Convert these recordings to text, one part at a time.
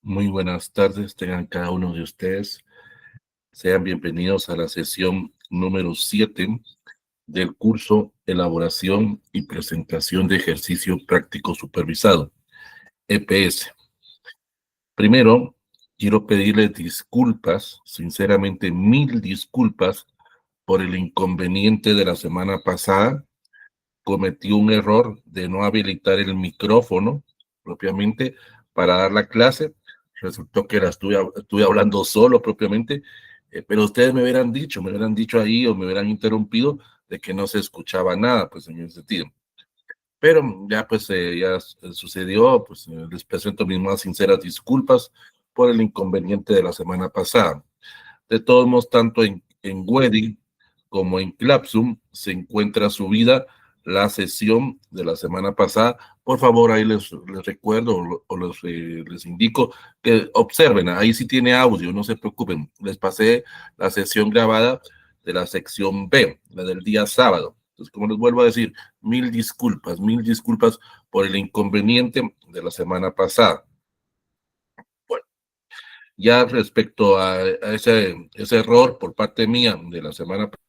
Muy buenas tardes, tengan cada uno de ustedes. Sean bienvenidos a la sesión número 7 del curso Elaboración y Presentación de Ejercicio Práctico Supervisado, EPS. Primero, quiero pedirles disculpas, sinceramente 1000 disculpas por el inconveniente de la semana pasada. Cometí un error de no habilitar el micrófono propiamente para dar la clase. Resultó que estuve hablando solo propiamente, pero ustedes me hubieran dicho ahí o me hubieran interrumpido de que no se escuchaba nada, pues en ese sentido. Pero ya pues ya sucedió, pues les presento mis más sinceras disculpas por el inconveniente de la semana pasada. De todos modos, tanto en Wedding como en Clapsum se encuentra subida la sesión de la semana pasada. Por favor, ahí les recuerdo o les indico que observen, ahí sí tiene audio, no se preocupen. Les pasé la sesión grabada de la sección B, la del día sábado. Entonces, como les vuelvo a decir, 1000 disculpas por el inconveniente de la semana pasada. Bueno, ya respecto a ese error por parte mía de la semana pasada,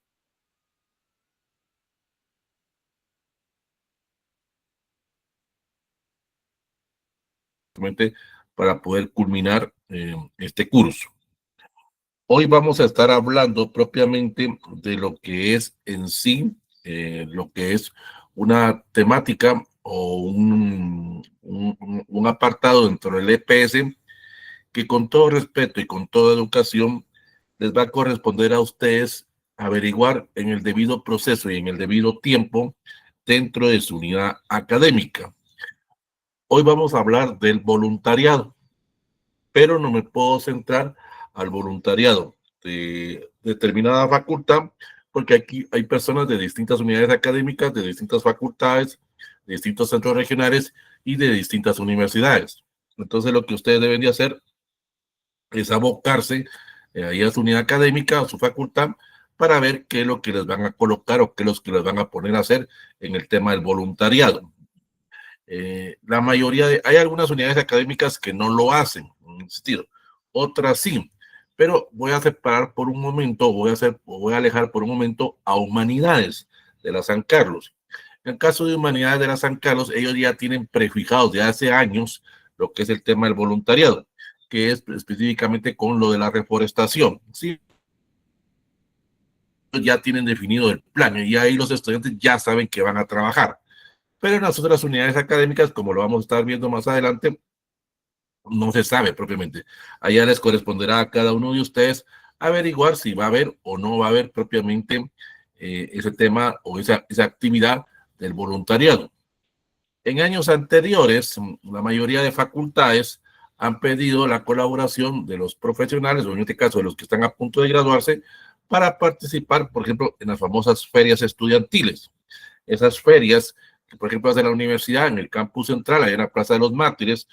para poder culminar este curso. Hoy vamos a estar hablando propiamente de lo que es en sí, lo que es una temática o un apartado dentro del EPS que con todo respeto y con toda educación les va a corresponder a ustedes averiguar en el debido proceso y en el debido tiempo dentro de su unidad académica. Hoy vamos a hablar del voluntariado, pero no me puedo centrar al voluntariado de determinada facultad, porque aquí hay personas de distintas unidades académicas, de distintas facultades, de distintos centros regionales y de distintas universidades. Entonces, lo que ustedes deben de hacer es abocarse ahí a su unidad académica, a su facultad, para ver qué es lo que les van a colocar o qué es lo que les van a poner a hacer en el tema del voluntariado. La mayoría hay algunas unidades académicas que no lo hacen, insistir, otras sí, pero voy a separar por un momento, voy a alejar por un momento a humanidades de la San Carlos. En el caso de humanidades de la San Carlos, ellos ya tienen prefijados de hace años lo que es el tema del voluntariado, que es específicamente con lo de la reforestación. Sí, ya tienen definido el plan y ahí los estudiantes ya saben que van a trabajar. Pero en las otras unidades académicas, como lo vamos a estar viendo más adelante, no se sabe propiamente. Allá les corresponderá a cada uno de ustedes averiguar si va a haber o no va a haber propiamente ese tema o esa actividad del voluntariado. En años anteriores, la mayoría de facultades han pedido la colaboración de los profesionales, o en este caso de los que están a punto de graduarse, para participar, por ejemplo, en las famosas ferias estudiantiles. Esas ferias que, por ejemplo, hace la universidad en el campus central, allá en la Plaza de los Mártires,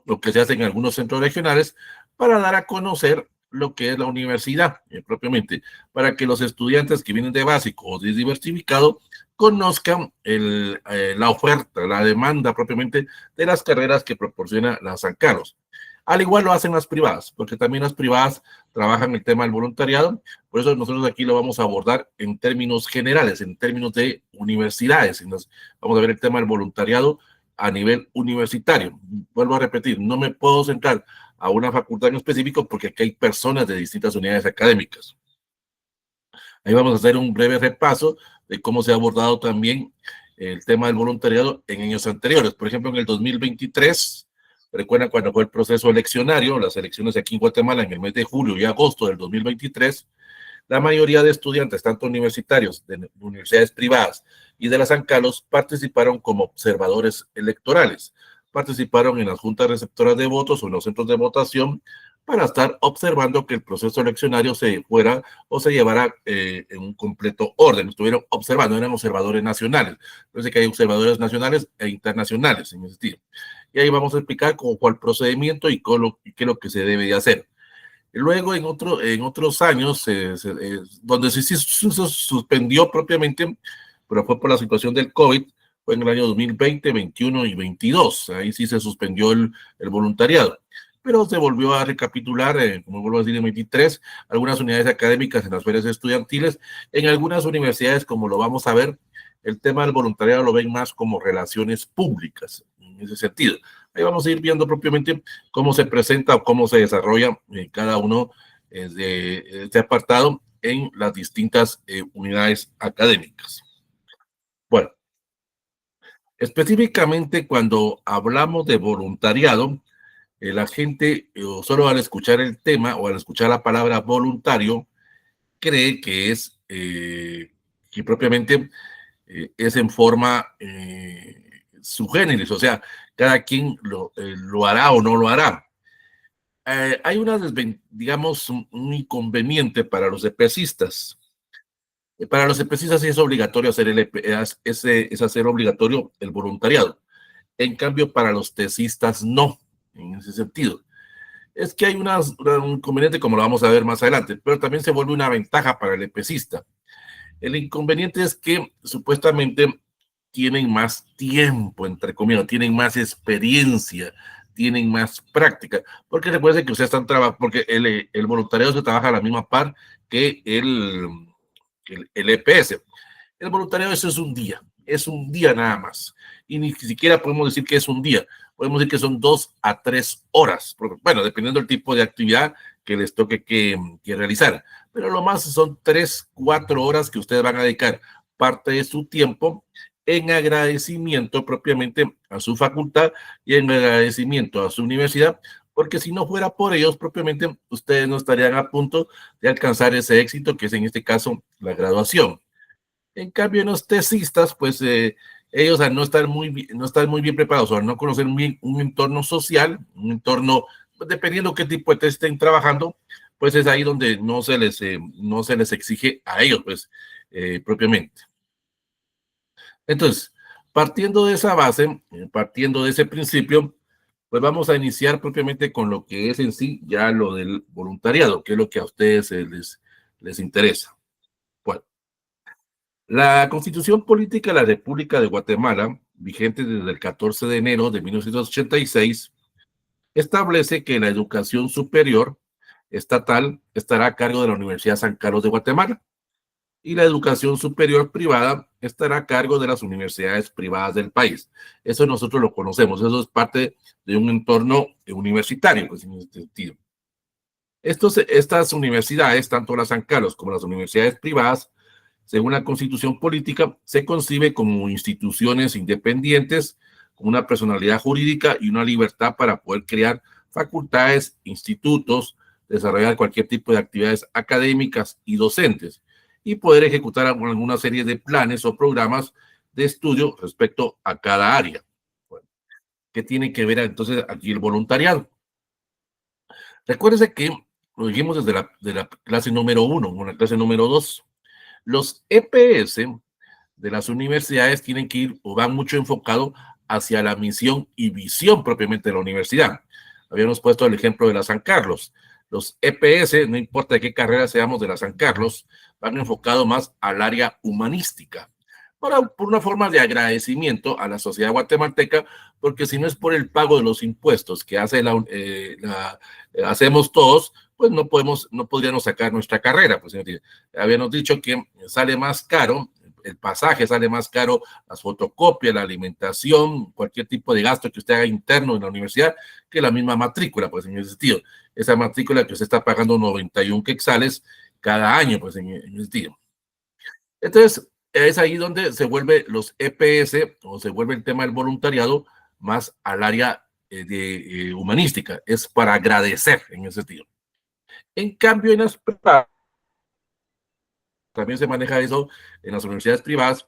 lo que se hace en algunos centros regionales, para dar a conocer lo que es la universidad propiamente, para que los estudiantes que vienen de básico o de diversificado conozcan la oferta, la demanda propiamente de las carreras que proporciona la San Carlos. Al igual lo hacen las privadas, porque también las privadas trabajan el tema del voluntariado, por eso nosotros aquí lo vamos a abordar en términos generales, en términos de universidades. Entonces, vamos a ver el tema del voluntariado a nivel universitario. Vuelvo a repetir, no me puedo centrar a una facultad en específico porque aquí hay personas de distintas unidades académicas. Ahí vamos a hacer un breve repaso de cómo se ha abordado también el tema del voluntariado en años anteriores. Por ejemplo, en el 2023, recuerdan cuando fue el proceso eleccionario, las elecciones aquí en Guatemala en el mes de julio y agosto del 2023, la mayoría de estudiantes, tanto universitarios, de universidades privadas y de la San Carlos, participaron como observadores electorales. Participaron en las juntas receptoras de votos o en los centros de votación para estar observando que el proceso eleccionario se fuera o se llevara en un completo orden. Estuvieron observando, eran observadores nacionales. Parece que hay observadores nacionales e internacionales en ese sentido. Y ahí vamos a explicar cómo fue el procedimiento y qué es lo que se debe de hacer. Luego, en otros años, donde se suspendió propiamente, pero fue por la situación del COVID, fue en el año 2020, 21 y 22. Ahí sí se suspendió el voluntariado. pero se volvió a recapitular, como vuelvo a decir, en 23, algunas unidades académicas en las ferias estudiantiles, en algunas universidades, como lo vamos a ver, el tema del voluntariado lo ven más como relaciones públicas, en ese sentido. Ahí vamos a ir viendo propiamente cómo se presenta o cómo se desarrolla cada uno de este apartado en las distintas unidades académicas. Bueno, específicamente cuando hablamos de voluntariado, la gente solo al escuchar el tema o al escuchar la palabra voluntario cree que es que propiamente es en forma subgéneris, o sea, cada quien lo hará o no lo hará. Hay una, digamos, un inconveniente para los EPCistas. Para los EPCistas es obligatorio hacer es hacer obligatorio el voluntariado. En cambio, para los tesistas no, en ese sentido. Es que hay un inconveniente, como lo vamos a ver más adelante, pero también se vuelve una ventaja para el EPCista. El inconveniente es que supuestamente tienen más tiempo, entre comillas, tienen más experiencia, tienen más práctica, porque recuerden que ustedes están trabajando, porque el voluntariado se trabaja a la misma par que el EPS. El voluntariado eso es un día nada más, y ni siquiera podemos decir que es un día, podemos decir que son 2 a 3 horas, bueno, dependiendo del tipo de actividad que les toque que realizar, pero lo más son 3, 4 horas que ustedes van a dedicar parte de su tiempo en agradecimiento propiamente a su facultad y en agradecimiento a su universidad, porque si no fuera por ellos propiamente, ustedes no estarían a punto de alcanzar ese éxito que es en este caso la graduación. En cambio, en los tesistas, pues ellos al no estar muy bien preparados o al no conocer un entorno social, un entorno, pues, dependiendo qué tipo de test estén trabajando, pues es ahí donde no se les exige a ellos, pues, propiamente. Entonces, partiendo de esa base, partiendo de ese principio, pues vamos a iniciar propiamente con lo que es en sí ya lo del voluntariado, que es lo que a ustedes les interesa. Bueno, la Constitución Política de la República de Guatemala, vigente desde el 14 de enero de 1986, establece que la educación superior estatal estará a cargo de la Universidad San Carlos de Guatemala y la educación superior privada estará a cargo de las universidades privadas del país. Eso nosotros lo conocemos, eso es parte de un entorno universitario, pues en este sentido. Estas universidades, tanto la San Carlos como las universidades privadas, según la Constitución Política, se concibe como instituciones independientes, con una personalidad jurídica y una libertad para poder crear facultades, institutos, desarrollar cualquier tipo de actividades académicas y docentes, y poder ejecutar alguna serie de planes o programas de estudio respecto a cada área. Bueno, ¿qué tiene que ver entonces aquí el voluntariado? Recuérdese que lo dijimos desde la clase número 1 o la clase número 2. Los EPS de las universidades tienen que ir o van mucho enfocado hacia la misión y visión propiamente de la universidad. Habíamos puesto el ejemplo de la San Carlos. Los EPS, no importa de qué carrera seamos de la San Carlos, van enfocados más al área humanística. Por una forma de agradecimiento a la sociedad guatemalteca, porque si no es por el pago de los impuestos que hacemos todos, pues no podríamos sacar nuestra carrera. Pues habíamos dicho que sale más caro, el pasaje sale más caro, las fotocopias, la alimentación, cualquier tipo de gasto que usted haga interno en la universidad, que la misma matrícula, pues en ese sentido. Esa matrícula que usted está pagando 91 quetzales cada año, pues en ese sentido. Entonces, es ahí donde se vuelve los EPS o se vuelve el tema del voluntariado más al área de humanística. Es para agradecer en ese sentido. En cambio, en las privadas, también se maneja eso en las universidades privadas,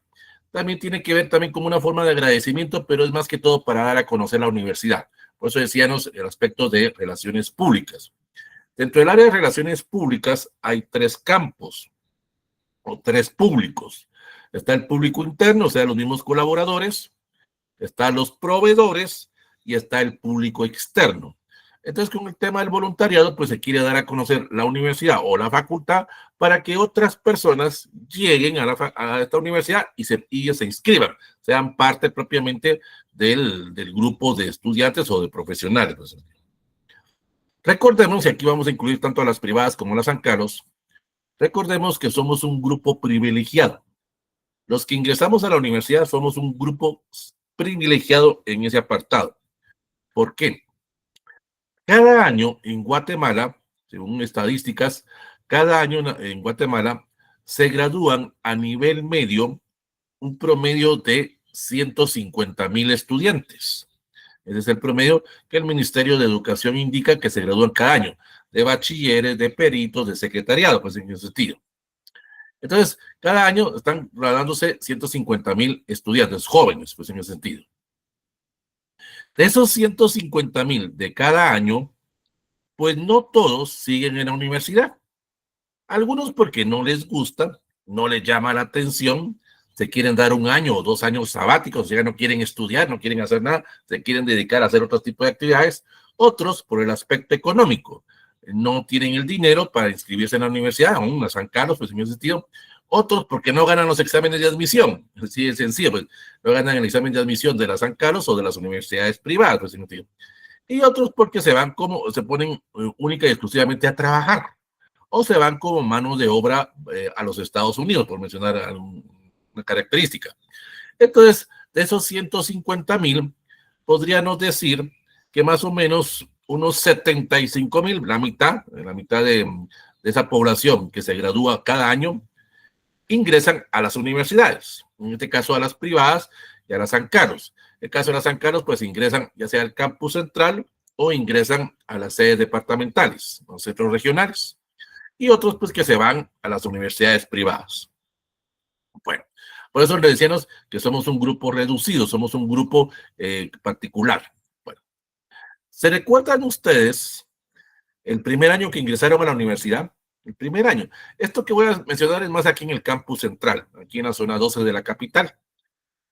también tiene que ver también como una forma de agradecimiento, pero es más que todo para dar a conocer la universidad. Por eso decíamos el aspecto de relaciones públicas. Dentro del área de relaciones públicas hay 3 campos o 3 públicos. Está el público interno, o sea, los mismos colaboradores, están los proveedores y está el público externo. Entonces, con el tema del voluntariado, pues se quiere dar a conocer la universidad o la facultad para que otras personas lleguen a esta universidad y se inscriban, sean parte propiamente del grupo de estudiantes o de profesionales. Pues. Recordemos, y aquí vamos a incluir tanto a las privadas como a las San Carlos, recordemos que somos un grupo privilegiado. Los que ingresamos a la universidad somos un grupo privilegiado en ese apartado. ¿Por qué? Cada año en Guatemala, según estadísticas, cada año en Guatemala se gradúan a nivel medio un promedio de 150,000 estudiantes. Ese es el promedio que el Ministerio de Educación indica que se gradúan cada año, de bachilleres, de peritos, de secretariado, pues en ese sentido. Entonces, cada año están graduándose 150,000 estudiantes jóvenes, pues en ese sentido. De esos 150,000 de cada año, pues no todos siguen en la universidad. Algunos porque no les gusta, no les llama la atención, se quieren dar 1 año o 2 años sabáticos, ya no quieren estudiar, no quieren hacer nada, se quieren dedicar a hacer otro tipo de actividades. Otros por el aspecto económico, no tienen el dinero para inscribirse en la universidad, aún a San Carlos, pues en ese sentido. Otros porque no ganan los exámenes de admisión, así de sencillo, pues no ganan el examen de admisión de la San Carlos o de las universidades privadas, pues en ese sentido. Y otros porque se ponen única y exclusivamente a trabajar o se van como mano de obra a los Estados Unidos, por mencionar una característica. Entonces, de esos 150,000, podríamos decir que más o menos unos 75,000, la mitad de esa población que se gradúa cada año, ingresan a las universidades, en este caso a las privadas y a las San Carlos. En el caso de las San Carlos, pues ingresan ya sea al campus central o ingresan a las sedes departamentales, los centros regionales, y otros pues que se van a las universidades privadas. Bueno, por eso le decíamos que somos un grupo reducido, somos un grupo particular. Bueno, ¿se recuerdan ustedes el primer año que ingresaron a la universidad? El primer año. Esto que voy a mencionar es más aquí en el campus central, aquí en la zona 12 de la capital,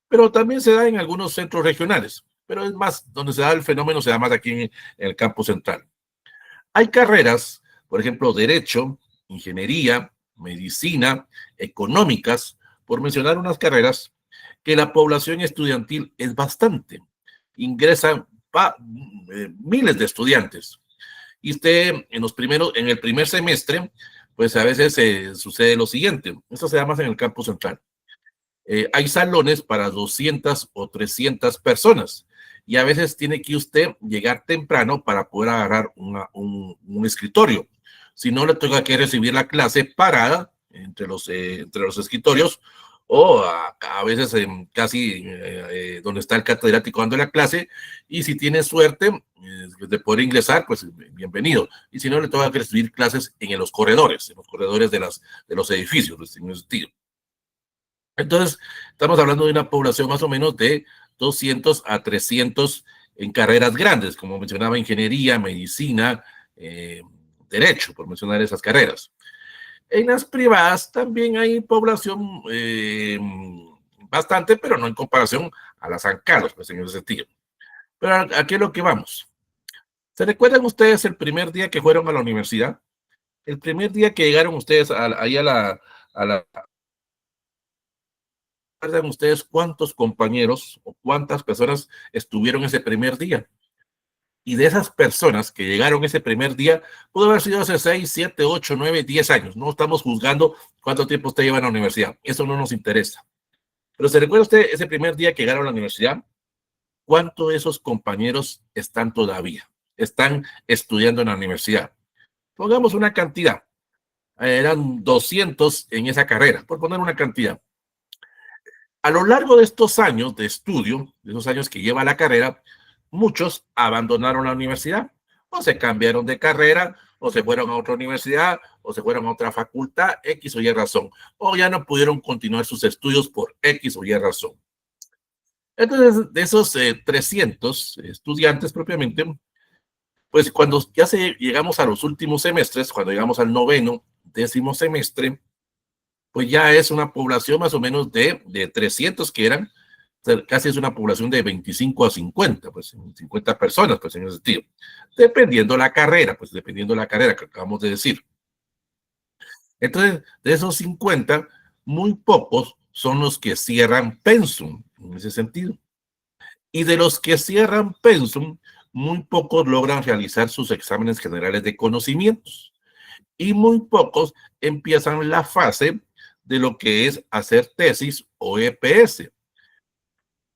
pero también se da en algunos centros regionales, pero es más, donde se da el fenómeno se da más aquí en el campus central. Hay carreras, por ejemplo, derecho, ingeniería, medicina, económicas, por mencionar unas carreras que la población estudiantil es bastante. Ingresan miles de estudiantes. Y usted en el primer semestre, pues a veces sucede lo siguiente. Esto se da más en el campus central. Hay salones para 200 o 300 personas y a veces tiene que usted llegar temprano para poder agarrar un escritorio. Si no, le toca que recibir la clase parada entre los escritorios o a veces casi donde está el catedrático dando la clase, y si tiene suerte de poder ingresar, pues bienvenido. Y si no, le toca que recibir clases en los corredores de los edificios, pues, en ese sentido. Entonces, estamos hablando de una población más o menos de 200 a 300 en carreras grandes, como mencionaba, ingeniería, medicina, derecho, por mencionar esas carreras. En las privadas también hay población bastante, pero no en comparación a las San Carlos, pues en ese sentido. Pero aquí es lo que vamos. ¿Se recuerdan ustedes el primer día que fueron a la universidad? El primer día que llegaron ustedes ahí a la ¿recuerdan ustedes cuántos compañeros o cuántas personas estuvieron ese primer día? Y de esas personas que llegaron ese primer día, pudo haber sido hace 6, 7, 8, 9, 10 años. No estamos juzgando cuánto tiempo usted lleva en la universidad. Eso no nos interesa. Pero ¿se recuerda usted ese primer día que llegaron a la universidad? ¿Cuántos de esos compañeros están todavía? Están estudiando en la universidad. Pongamos una cantidad. Eran 200 en esa carrera, por poner una cantidad. A lo largo de estos años de estudio, de esos años que lleva la carrera, muchos abandonaron la universidad, o se cambiaron de carrera, o se fueron a otra universidad, o se fueron a otra facultad, X o Y razón, o ya no pudieron continuar sus estudios por X o Y razón. Entonces, de esos 300 estudiantes propiamente, pues cuando llegamos a los últimos semestres, cuando llegamos al noveno, 10º semestre, pues ya es una población más o menos de 300 que eran, casi es una población de 25 a 50, pues 50 personas, pues en ese sentido. Dependiendo la carrera, pues dependiendo la carrera que acabamos de decir. Entonces, de esos 50, muy pocos son los que cierran pensum, en ese sentido. Y de los que cierran pensum, muy pocos logran realizar sus exámenes generales de conocimientos y muy pocos empiezan la fase de lo que es hacer tesis o EPS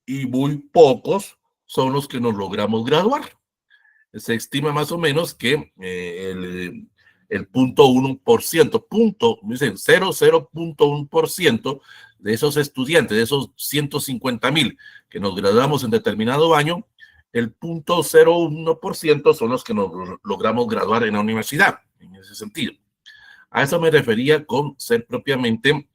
y muy pocos son los que nos logramos graduar. Se estima más o menos que el 0.1%, dicen 0.1% de esos estudiantes, de esos 150,000 que nos graduamos en determinado año, el 0.01% son los que nos logramos graduar en la universidad, en ese sentido. A eso me refería con ser propiamente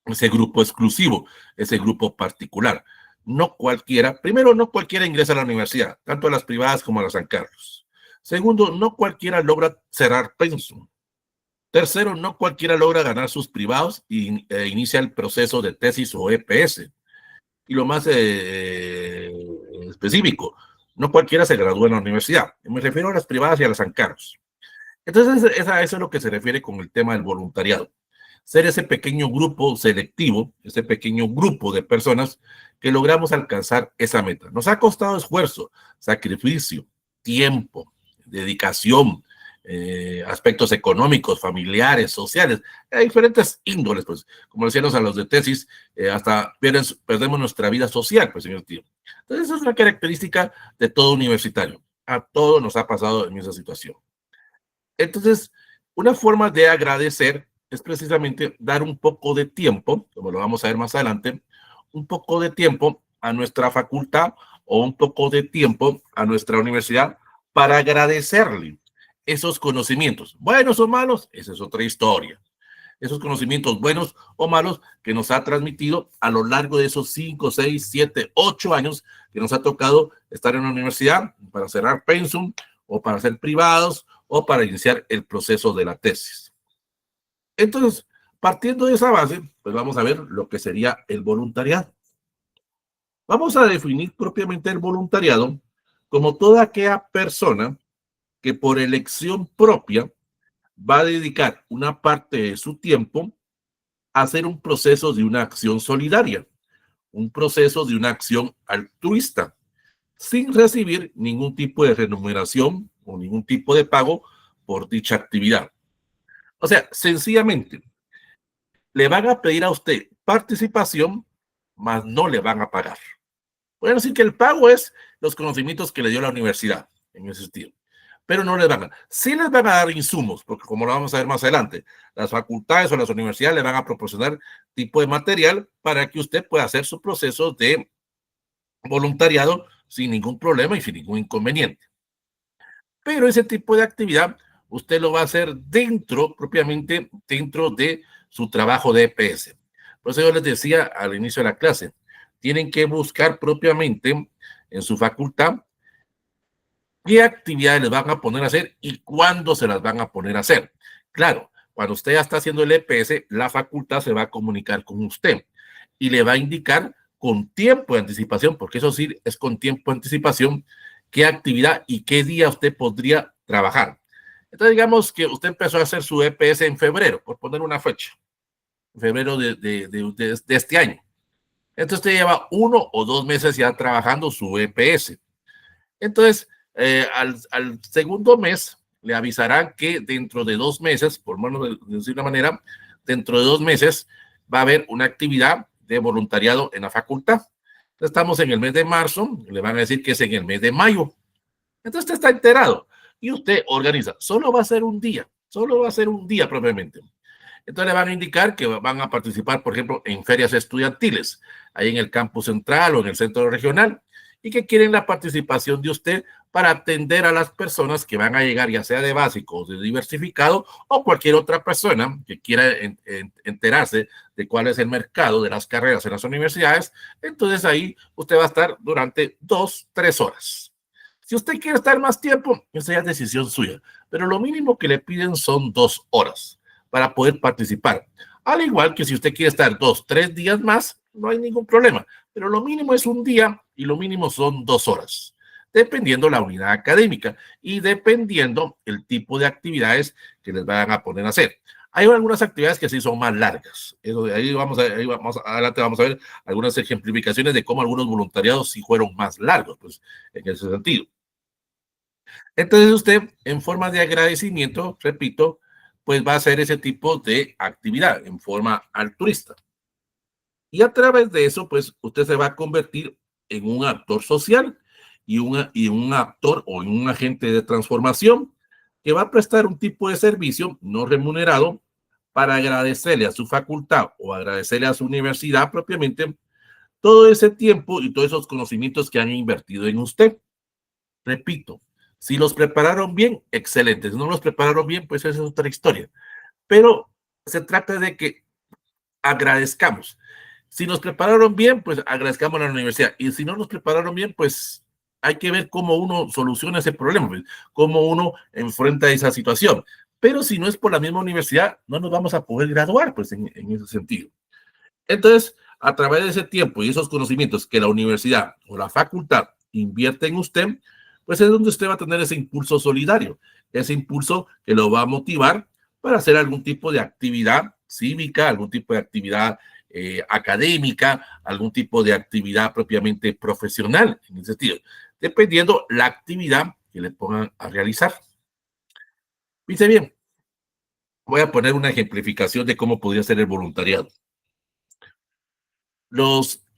ese grupo exclusivo, ese grupo particular. No cualquiera, primero, no cualquiera ingresa a la universidad, tanto a las privadas como a la San Carlos. Segundo, no cualquiera logra cerrar pensum. Tercero, no cualquiera logra ganar sus privados e inicia el proceso de tesis o EPS. Y lo más específico, no cualquiera se gradúa en la universidad. Me refiero a las privadas y a las San Carlos. Entonces, eso es lo que se refiere con el tema del voluntariado. Ser ese pequeño grupo selectivo, ese pequeño grupo de personas que logramos alcanzar esa meta. Nos ha costado esfuerzo, sacrificio, tiempo, dedicación, aspectos económicos, familiares, sociales, diferentes índoles, pues, como decíamos a los de tesis, hasta perdemos nuestra vida social, pues, señor tío. Entonces, esa es una característica de todo universitario. A todos nos ha pasado en esa situación. Entonces, una forma de agradecer es precisamente dar un poco de tiempo, como lo vamos a ver más adelante, un poco de tiempo a nuestra facultad o un poco de tiempo a nuestra universidad para agradecerle esos conocimientos, buenos o malos, esa es otra historia. Esos conocimientos buenos o malos que nos ha transmitido a lo largo de esos 5, 6, 7, 8 años que nos ha tocado estar en la universidad para cerrar pensum o para ser privados o para iniciar el proceso de la tesis. Entonces, partiendo de esa base, pues vamos a ver lo que sería el voluntariado. Vamos a definir propiamente el voluntariado como toda aquella persona que por elección propia va a dedicar una parte de su tiempo a hacer un proceso de una acción solidaria, un proceso de una acción altruista, sin recibir ningún tipo de remuneración o ningún tipo de pago por dicha actividad. O sea, sencillamente, le van a pedir a usted participación, mas no le van a pagar. Pueden decir que el pago es los conocimientos que le dio la universidad, en ese sentido, pero no les van a, sí les van a dar insumos, porque como lo vamos a ver más adelante, las facultades o las universidades le van a proporcionar tipo de material para que usted pueda hacer su proceso de voluntariado sin ningún problema y sin ningún inconveniente. Pero ese tipo de actividad usted lo va a hacer propiamente dentro de su trabajo de EPS. Por eso yo les decía al inicio de la clase, tienen que buscar propiamente en su facultad qué actividades les van a poner a hacer y cuándo se las van a poner a hacer. Claro, cuando usted ya está haciendo el EPS, la facultad se va a comunicar con usted y le va a indicar con tiempo de anticipación, porque eso sí es con tiempo de anticipación, qué actividad y qué día usted podría trabajar. Entonces, digamos que usted empezó a hacer su EPS en febrero, por poner una fecha, en febrero de este año. Entonces, usted lleva 1 o 2 meses ya trabajando su EPS. Entonces, al segundo mes, le avisarán que dentro de 2 meses, por menos de una manera, dentro de 2 meses va a haber una actividad de voluntariado en la facultad. Entonces, estamos en el mes de marzo, le van a decir que es en el mes de mayo. Entonces, usted está enterado y usted organiza. Solo va a ser un día propiamente. Entonces, le van a indicar que van a participar, por ejemplo, en ferias estudiantiles, ahí en el campus central o en el centro regional, y que quieren la participación de usted para atender a las personas que van a llegar, ya sea de básico o de diversificado, o cualquier otra persona que quiera enterarse de cuál es el mercado de las carreras en las universidades. Entonces ahí usted va a estar durante 2, 3 horas. Si usted quiere estar más tiempo, esa ya es decisión suya, pero lo mínimo que le piden son 2 horas para poder participar. Al igual que si usted quiere estar 2, 3 días más, no hay ningún problema, pero lo mínimo es un día y lo mínimo son 2 horas, dependiendo la unidad académica y dependiendo el tipo de actividades que les van a poner a hacer. Hay algunas actividades que sí son más largas. Ahí vamos adelante vamos a ver algunas ejemplificaciones de cómo algunos voluntariados sí fueron más largos, pues, en ese sentido. Entonces usted, en forma de agradecimiento, repito, pues va a hacer ese tipo de actividad en forma altruista. Y a través de eso, pues usted se va a convertir en un actor social y un actor o en un agente de transformación que va a prestar un tipo de servicio no remunerado para agradecerle a su facultad o agradecerle a su universidad propiamente todo ese tiempo y todos esos conocimientos que han invertido en usted. Repito, si los prepararon bien, excelente. Si no los prepararon bien, pues esa es otra historia. Pero se trata de que agradezcamos. Si nos prepararon bien, pues agradezcamos a la universidad. Y si no nos prepararon bien, pues hay que ver cómo uno soluciona ese problema, pues, cómo uno enfrenta esa situación. Pero si no es por la misma universidad, no nos vamos a poder graduar, pues en ese sentido. Entonces, a través de ese tiempo y esos conocimientos que la universidad o la facultad invierte en usted, pues es donde usted va a tener ese impulso solidario, ese impulso que lo va a motivar para hacer algún tipo de actividad cívica, algún tipo de actividad académica, algún tipo de actividad propiamente profesional, en ese sentido, dependiendo la actividad que le pongan a realizar. Dice bien, voy a poner una ejemplificación de cómo podría ser el voluntariado.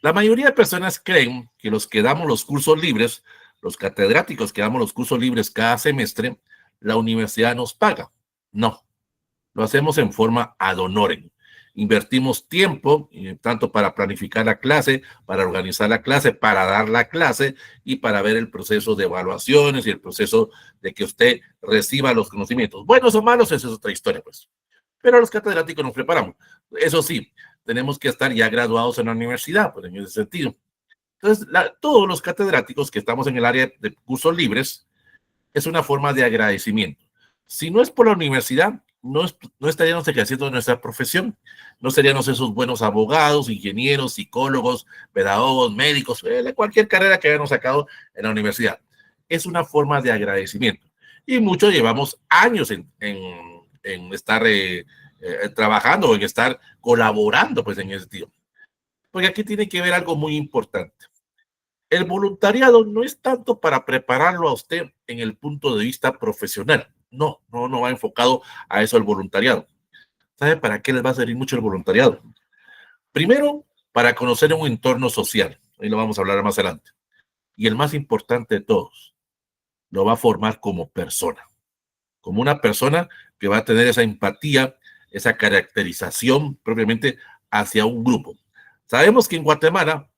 La mayoría de personas creen que los que damos los cursos libres, los catedráticos que damos los cursos libres cada semestre, la universidad nos paga. No, lo hacemos en forma ad honorem. Invertimos tiempo, tanto para planificar la clase, para organizar la clase, para dar la clase y para ver el proceso de evaluaciones y el proceso de que usted reciba los conocimientos. Buenos o malos, esa es otra historia, pues. Pero los catedráticos nos preparamos. Eso sí, tenemos que estar ya graduados en la universidad, pues en ese sentido. Entonces, todos los catedráticos que estamos en el área de cursos libres es una forma de agradecimiento. Si no es por la universidad, no estaríamos ejerciendo nuestra profesión, no seríamos esos buenos abogados, ingenieros, psicólogos, pedagogos, médicos, cualquier carrera que hayamos sacado en la universidad. Es una forma de agradecimiento. Y muchos llevamos años en estar trabajando o en estar colaborando pues en ese sentido. Porque aquí tiene que ver algo muy importante. El voluntariado no es tanto para prepararlo a usted en el punto de vista profesional. No, no va enfocado a eso el voluntariado. ¿Sabe para qué les va a servir mucho el voluntariado? Primero, para conocer un entorno social. Ahí lo vamos a hablar más adelante. Y el más importante de todos, lo va a formar como persona. Como una persona que va a tener esa empatía, esa caracterización propiamente hacia un grupo. Sabemos que en Guatemala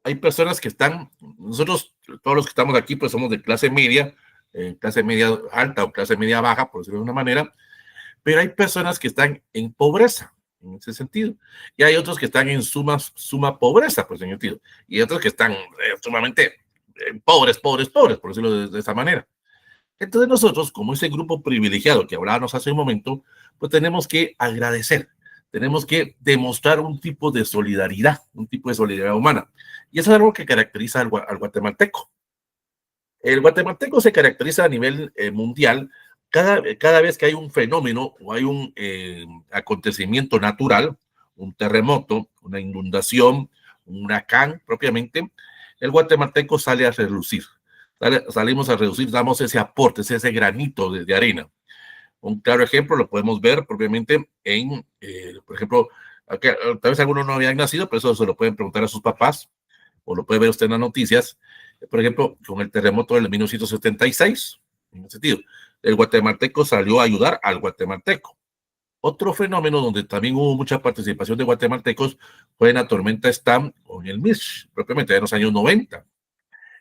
hay personas que están, nosotros, todos los que estamos aquí, pues somos de clase media alta o clase media baja, por decirlo de una manera, pero hay personas que están en pobreza, en ese sentido, y hay otros que están en suma pobreza, pues en ese sentido, y otros que están sumamente pobres, por decirlo de esa manera. Entonces nosotros, como ese grupo privilegiado que hablábamos hace un momento, pues tenemos que agradecer, tenemos que demostrar un tipo de solidaridad, un tipo de solidaridad humana. Y eso es algo que caracteriza al guatemalteco. El guatemalteco se caracteriza a nivel mundial cada vez que hay un fenómeno o hay un acontecimiento natural, un terremoto, una inundación, un huracán propiamente, el guatemalteco sale a relucir. Salimos a reducir, damos ese aporte, ese granito de arena. Un claro ejemplo lo podemos ver propiamente en, por ejemplo, tal vez algunos no habían nacido, pero eso se lo pueden preguntar a sus papás, o lo puede ver usted en las noticias, por ejemplo, con el terremoto del 1976, en ese sentido, el guatemalteco salió a ayudar al guatemalteco. Otro fenómeno donde también hubo mucha participación de guatemaltecos fue en la tormenta Stam o en el Mish, propiamente en los años 90.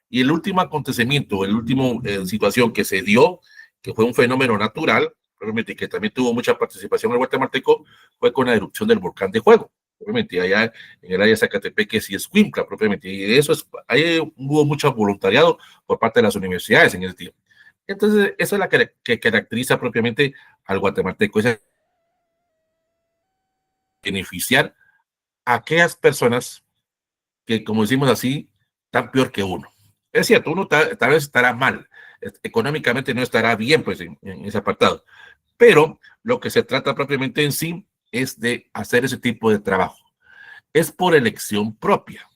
Y el último acontecimiento, el último situación que se dio, que fue un fenómeno natural, obviamente que también tuvo mucha participación en el guatemalteco, fue con la erupción del volcán de Fuego, obviamente allá en el área de Zacatepeque y Escuintla, propiamente. Y de eso ahí hubo mucho voluntariado por parte de las universidades en ese tiempo. Entonces, eso es la que caracteriza propiamente al guatemalteco, es beneficiar a aquellas personas que, como decimos así, están peor que uno. Es cierto, uno tal vez estará mal, económicamente no estará bien pues en ese apartado, pero lo que se trata propiamente en sí es de hacer ese tipo de trabajo. Es por elección propia.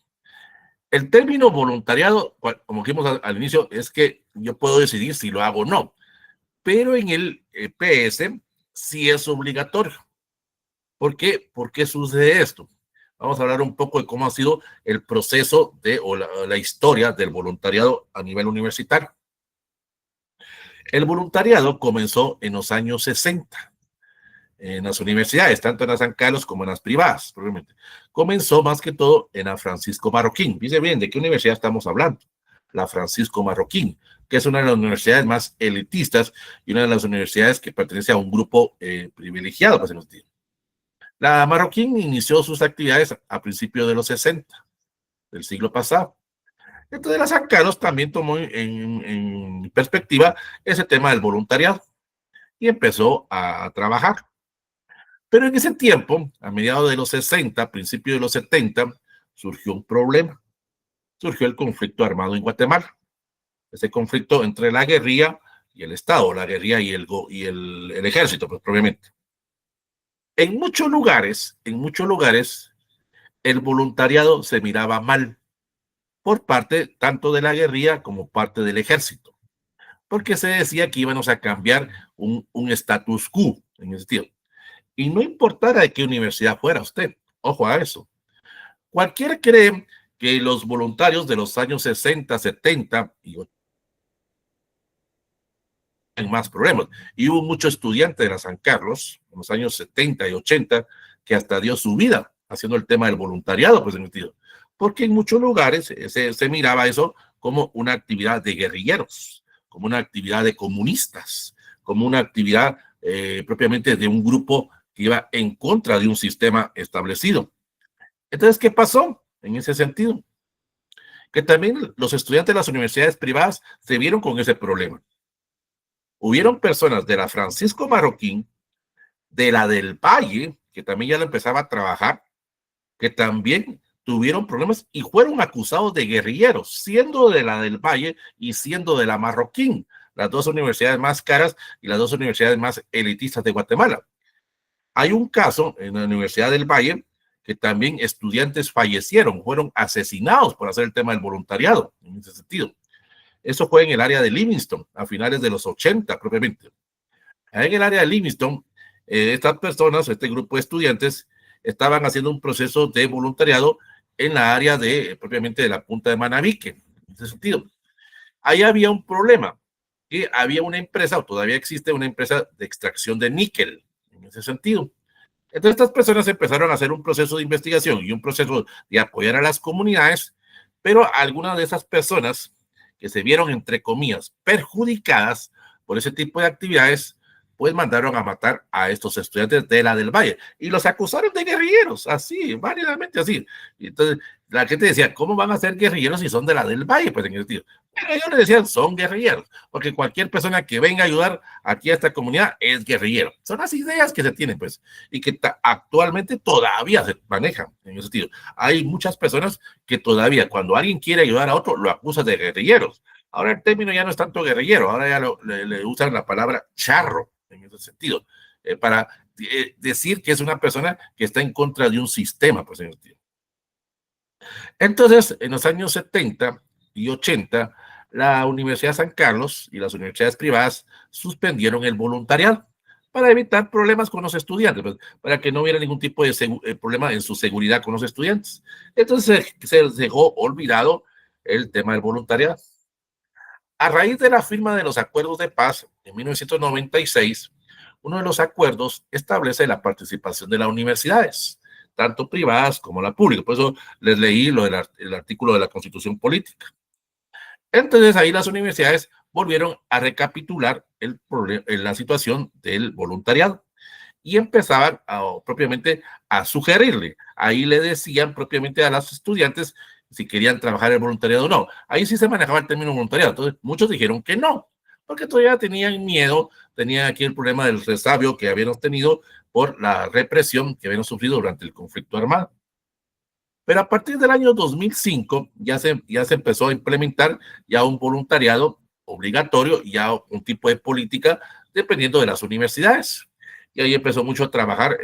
El término voluntariado, como dijimos al inicio, es que yo puedo decidir si lo hago o no, pero en el PS sí es obligatorio. ¿Por qué? ¿Por qué sucede esto? Vamos a hablar un poco de cómo ha sido el proceso o la historia del voluntariado a nivel universitario. El voluntariado comenzó en los años 60 en las universidades, tanto en las San Carlos como en las privadas, probablemente. Comenzó más que todo en la Francisco Marroquín. Dice bien, ¿de qué universidad estamos hablando? La Francisco Marroquín, que es una de las universidades más elitistas y una de las universidades que pertenece a un grupo privilegiado, para decirlo. La Marroquín inició sus actividades a principios de los 60 del siglo pasado. Entonces la San Carlos también tomó en perspectiva ese tema del voluntariado y empezó a trabajar. Pero en ese tiempo, a mediados de los 60, principios de los 70, surgió un problema. Surgió el conflicto armado en Guatemala. Ese conflicto entre la guerrilla y el Estado, la guerrilla y el ejército, pues propiamente. En muchos lugares, el voluntariado se miraba mal por parte tanto de la guerrilla como parte del ejército, porque se decía que íbamos a cambiar un status quo en ese sentido. Y no importara de qué universidad fuera usted, ojo a eso. Cualquiera cree que los voluntarios de los años 60, 70 y en más problemas. Y hubo muchos estudiantes de la San Carlos en los años 70 y 80 que hasta dio su vida haciendo el tema del voluntariado, pues en el sentido. Porque en muchos lugares se miraba eso como una actividad de guerrilleros, como una actividad de comunistas, como una actividad propiamente de un grupo que iba en contra de un sistema establecido. Entonces, ¿qué pasó en ese sentido? Que también los estudiantes de las universidades privadas se vieron con ese problema. Hubieron personas de la Francisco Marroquín, de la del Valle, que también ya lo empezaba a trabajar, que también tuvieron problemas y fueron acusados de guerrilleros, siendo de la del Valle y siendo de la Marroquín, las dos universidades más caras y las dos universidades más elitistas de Guatemala. Hay un caso en la Universidad del Valle que también estudiantes fallecieron, fueron asesinados por hacer el tema del voluntariado, en ese sentido. Eso fue en el área de Livingston, a finales de los 80 propiamente. En el área de Livingston, estas personas, este grupo de estudiantes, estaban haciendo un proceso de voluntariado en la área de, propiamente de la punta de Manabique, en ese sentido. Ahí había un problema, que había una empresa, o todavía existe una empresa de extracción de níquel, en ese sentido. Entonces estas personas empezaron a hacer un proceso de investigación y un proceso de apoyar a las comunidades, pero algunas de esas personas que se vieron, entre comillas, perjudicadas por ese tipo de actividades, pues mandaron a matar a estos estudiantes de la del Valle y los acusaron de guerrilleros, así, válidamente así. Y entonces la gente decía, ¿cómo van a ser guerrilleros si son de la del Valle? Pues en el sentido. Pero ellos le decían, son guerrilleros, porque cualquier persona que venga a ayudar aquí a esta comunidad es guerrillero. Son las ideas que se tienen, pues, y que actualmente todavía se manejan en ese sentido. Hay muchas personas que todavía, cuando alguien quiere ayudar a otro, lo acusan de guerrilleros. Ahora el término ya no es tanto guerrillero, ahora ya le usan la palabra charro en ese sentido, para decir que es una persona que está en contra de un sistema, pues en ese sentido. Entonces, en los años 70 y 80, la Universidad San Carlos y las universidades privadas suspendieron el voluntariado para evitar problemas con los estudiantes, pues, para que no hubiera ningún tipo de problema en su seguridad con los estudiantes. Entonces se dejó olvidado el tema del voluntariado. A raíz de la firma de los acuerdos de paz en 1996, uno de los acuerdos establece la participación de las universidades, tanto privadas como la pública. Por eso les leí el artículo de la Constitución Política. Entonces ahí las universidades volvieron a recapitular la situación del voluntariado y empezaban propiamente a sugerirle. Ahí le decían propiamente a los estudiantes si querían trabajar el voluntariado o no. Ahí sí se manejaba el término voluntariado. Entonces muchos dijeron que no, porque todavía tenían miedo, tenían aquí el problema del resabio que habíamos tenido por la represión que habíamos sufrido durante el conflicto armado. Pero a partir del año 2005 ya se empezó a implementar ya un voluntariado obligatorio, ya un tipo de política dependiendo de las universidades. Y ahí empezó mucho a trabajar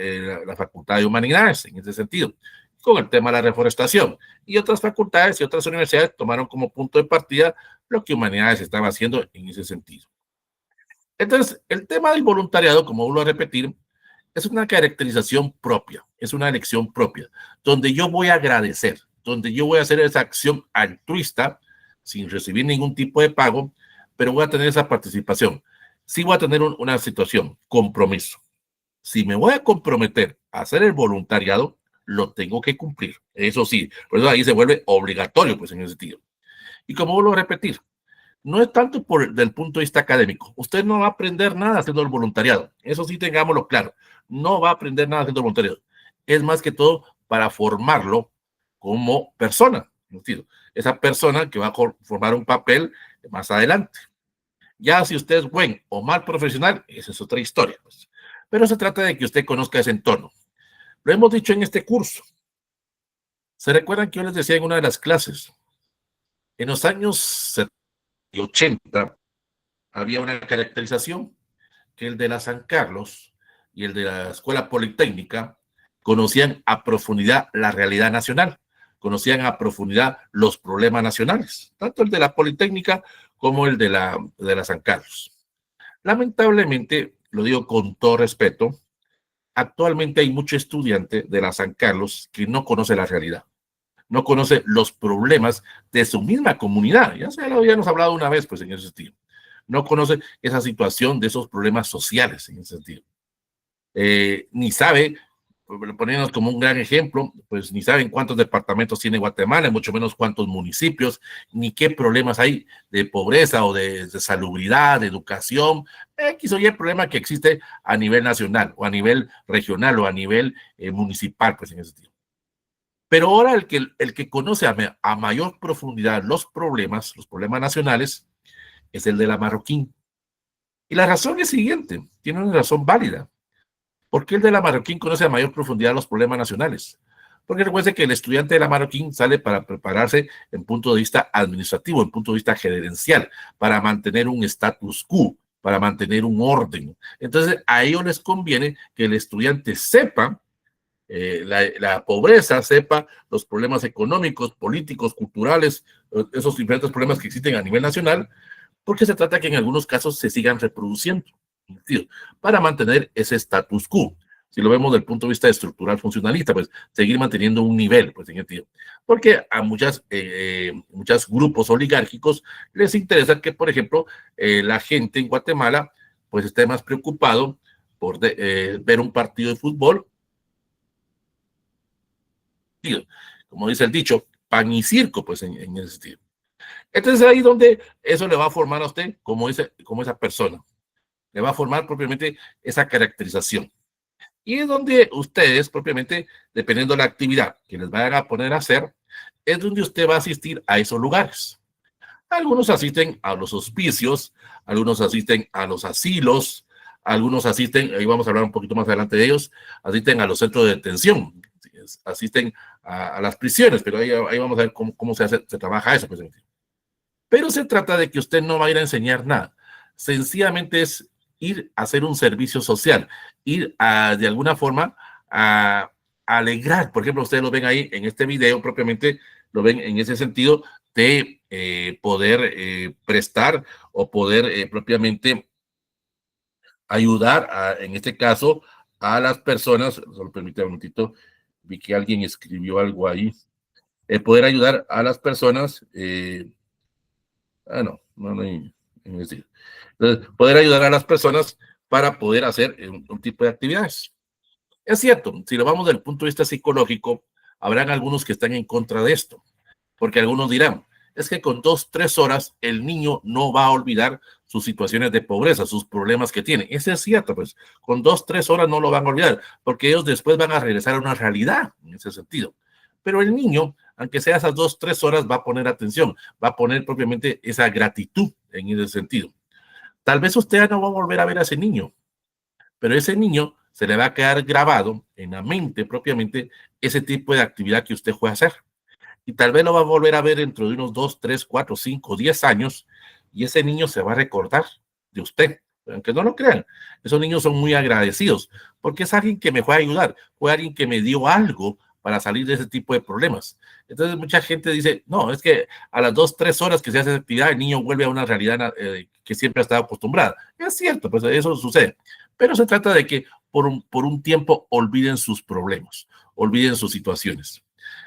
la Facultad de Humanidades en ese sentido, con el tema de la reforestación. Y otras facultades y otras universidades tomaron como punto de partida lo que Humanidades estaba haciendo en ese sentido. Entonces, el tema del voluntariado, como vuelvo a repetir, es una caracterización propia, es una elección propia, donde yo voy a agradecer, donde yo voy a hacer esa acción altruista sin recibir ningún tipo de pago, pero voy a tener esa participación. Sí voy a tener una situación, compromiso. Si me voy a comprometer a hacer el voluntariado, lo tengo que cumplir. Eso sí, por eso ahí se vuelve obligatorio, pues en ese sentido. Y como vuelvo a repetir, no es tanto por del punto de vista académico. Usted no va a aprender nada haciendo el voluntariado. Eso sí, tengámoslo claro. No va a aprender nada haciendo el voluntariado. Es más que todo para formarlo como persona. Esa persona que va a formar un papel más adelante. Ya si usted es buen o mal profesional, esa es otra historia. Pues. Pero se trata de que usted conozca ese entorno. Lo hemos dicho en este curso. ¿Se recuerdan que yo les decía en una de las clases? En los años 80 había una caracterización que el de la San Carlos y el de la Escuela Politécnica conocían a profundidad la realidad nacional, conocían a profundidad los problemas nacionales, tanto el de la Politécnica como el de la San Carlos. Lamentablemente, lo digo con todo respeto, actualmente hay mucho estudiante de la San Carlos que no conoce la realidad, no conoce los problemas de su misma comunidad. Ya se lo habíamos hablado una vez, pues en ese sentido. No conoce esa situación de esos problemas sociales en ese sentido. Ni sabe, poniéndonos como un gran ejemplo, pues ni saben cuántos departamentos tiene Guatemala, mucho menos cuántos municipios, ni qué problemas hay de pobreza o de salubridad, de educación, X o Y problema que existe a nivel nacional o a nivel regional o a nivel municipal, pues en ese sentido. Pero ahora el que conoce a mayor profundidad los problemas nacionales, es el de la Marroquín. Y la razón es siguiente, tiene una razón válida. ¿Por qué el de la Marroquín conoce a mayor profundidad los problemas nacionales? Porque recuerde que el estudiante de la Marroquín sale para prepararse en punto de vista administrativo, en punto de vista gerencial, para mantener un status quo, para mantener un orden. Entonces, a ellos les conviene que el estudiante sepa la pobreza, sepa los problemas económicos, políticos, culturales, esos diferentes problemas que existen a nivel nacional, porque se trata que en algunos casos se sigan reproduciendo, para mantener ese status quo. Si lo vemos desde el punto de vista estructural funcionalista, pues seguir manteniendo un nivel, pues en sentido. Porque a muchos grupos oligárquicos les interesa que, por ejemplo, la gente en Guatemala pues esté más preocupado por ver un partido de fútbol, como dice el dicho, pan y circo, pues en ese sentido. Entonces ahí donde eso le va a formar a usted como esa persona, le va a formar propiamente esa caracterización. Y es donde ustedes propiamente, dependiendo de la actividad que les vayan a poner a hacer, es donde usted va a asistir a esos lugares. Algunos asisten a los hospicios, algunos asisten a los asilos, algunos asisten, ahí vamos a hablar un poquito más adelante de ellos, asisten a los centros de detención, asisten a las prisiones, pero ahí vamos a ver cómo se trabaja eso. Pues. Pero se trata de que usted no va a ir a enseñar nada. Sencillamente es ir a hacer un servicio social, ir de alguna forma a alegrar. Por ejemplo, ustedes lo ven ahí en este video, propiamente lo ven en ese sentido de poder prestar o poder propiamente ayudar, en este caso, a las personas. Solo permítame un momentito, vi que alguien escribió algo ahí. Poder ayudar a las personas. No hay. Entonces, poder ayudar a las personas para poder hacer un tipo de actividades. Es cierto, si lo vamos desde el punto de vista psicológico, habrán algunos que están en contra de esto, porque algunos dirán, es que con 2, 3 horas el niño no va a olvidar sus situaciones de pobreza, sus problemas que tiene. Eso es cierto, pues con 2, 3 horas no lo van a olvidar, porque ellos después van a regresar a una realidad en ese sentido. Pero el niño, aunque sea esas 2, 3 horas, va a poner atención, va a poner propiamente esa gratitud en ese sentido. Tal vez usted ya no va a volver a ver a ese niño, pero ese niño se le va a quedar grabado en la mente propiamente ese tipo de actividad que usted fue a hacer. Y tal vez lo va a volver a ver dentro de unos 2, 3, 4, 5, 10 años y ese niño se va a recordar de usted. Aunque no lo crean, esos niños son muy agradecidos porque es alguien que me fue a ayudar, fue alguien que me dio algo para salir de ese tipo de problemas. Entonces mucha gente dice, no, es que a las 2, 3 horas que se hace esa actividad, el niño vuelve a una realidad que siempre ha estado acostumbrada. Es cierto, pues eso sucede, pero se trata de que por un tiempo olviden sus problemas, olviden sus situaciones.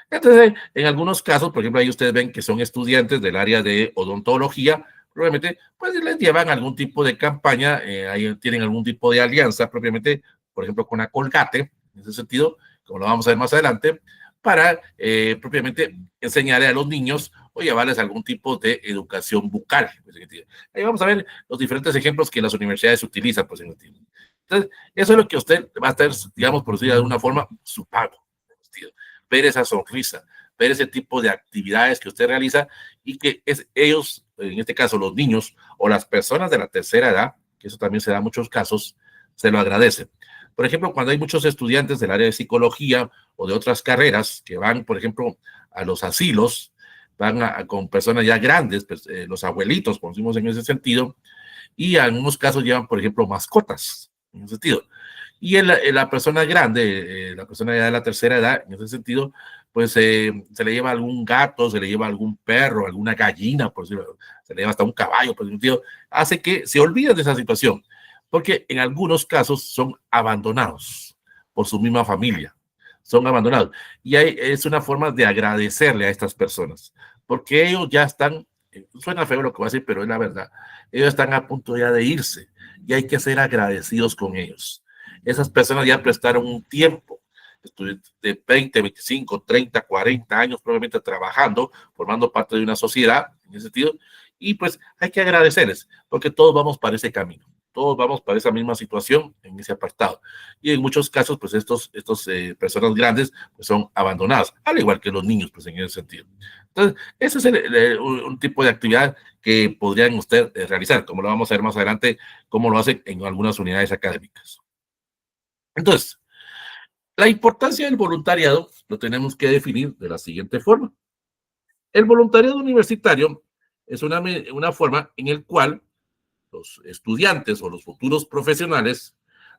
Entonces, en algunos casos, por ejemplo, ahí ustedes ven que son estudiantes del área de odontología, probablemente pues les llevan algún tipo de campaña, ahí tienen algún tipo de alianza propiamente, por ejemplo, con la Colgate, en ese sentido, como lo vamos a ver más adelante, para propiamente enseñarle a los niños o llevarles algún tipo de educación bucal. Ahí vamos a ver los diferentes ejemplos que las universidades utilizan. Pues, entonces, eso es lo que usted va a estar, digamos, por decir de alguna forma, su pago. Ver esa sonrisa, ver ese tipo de actividades que usted realiza y que ellos, en este caso los niños o las personas de la tercera edad, que eso también se da en muchos casos, se lo agradecen. Por ejemplo, cuando hay muchos estudiantes del área de psicología o de otras carreras que van, por ejemplo, a los asilos, van con personas ya grandes, pues, los abuelitos, como decimos en ese sentido, y en algunos casos llevan, por ejemplo, mascotas, en ese sentido. Y la persona grande, la persona ya de la tercera edad, en ese sentido, pues se le lleva algún gato, se le lleva algún perro, alguna gallina, por decirlo, se le lleva hasta un caballo, por sentido, hace que se olviden de esa situación, porque en algunos casos son abandonados por su misma familia, son abandonados. Y es una forma de agradecerle a estas personas, porque ellos ya están, suena feo lo que voy a decir, pero es la verdad, ellos están a punto ya de irse y hay que ser agradecidos con ellos. Esas personas ya prestaron un tiempo de 20, 25, 30, 40 años probablemente trabajando, formando parte de una sociedad en ese sentido, y pues hay que agradecerles, porque todos vamos para ese camino, todos vamos para esa misma situación en ese apartado. Y en muchos casos, pues estos personas grandes pues son abandonadas, al igual que los niños, pues en ese sentido. Entonces, ese es un tipo de actividad que podrían usted realizar, como lo vamos a ver más adelante, cómo lo hacen en algunas unidades académicas. Entonces, la importancia del voluntariado lo tenemos que definir de la siguiente forma. El voluntariado universitario es una forma en la cual los estudiantes o los futuros profesionales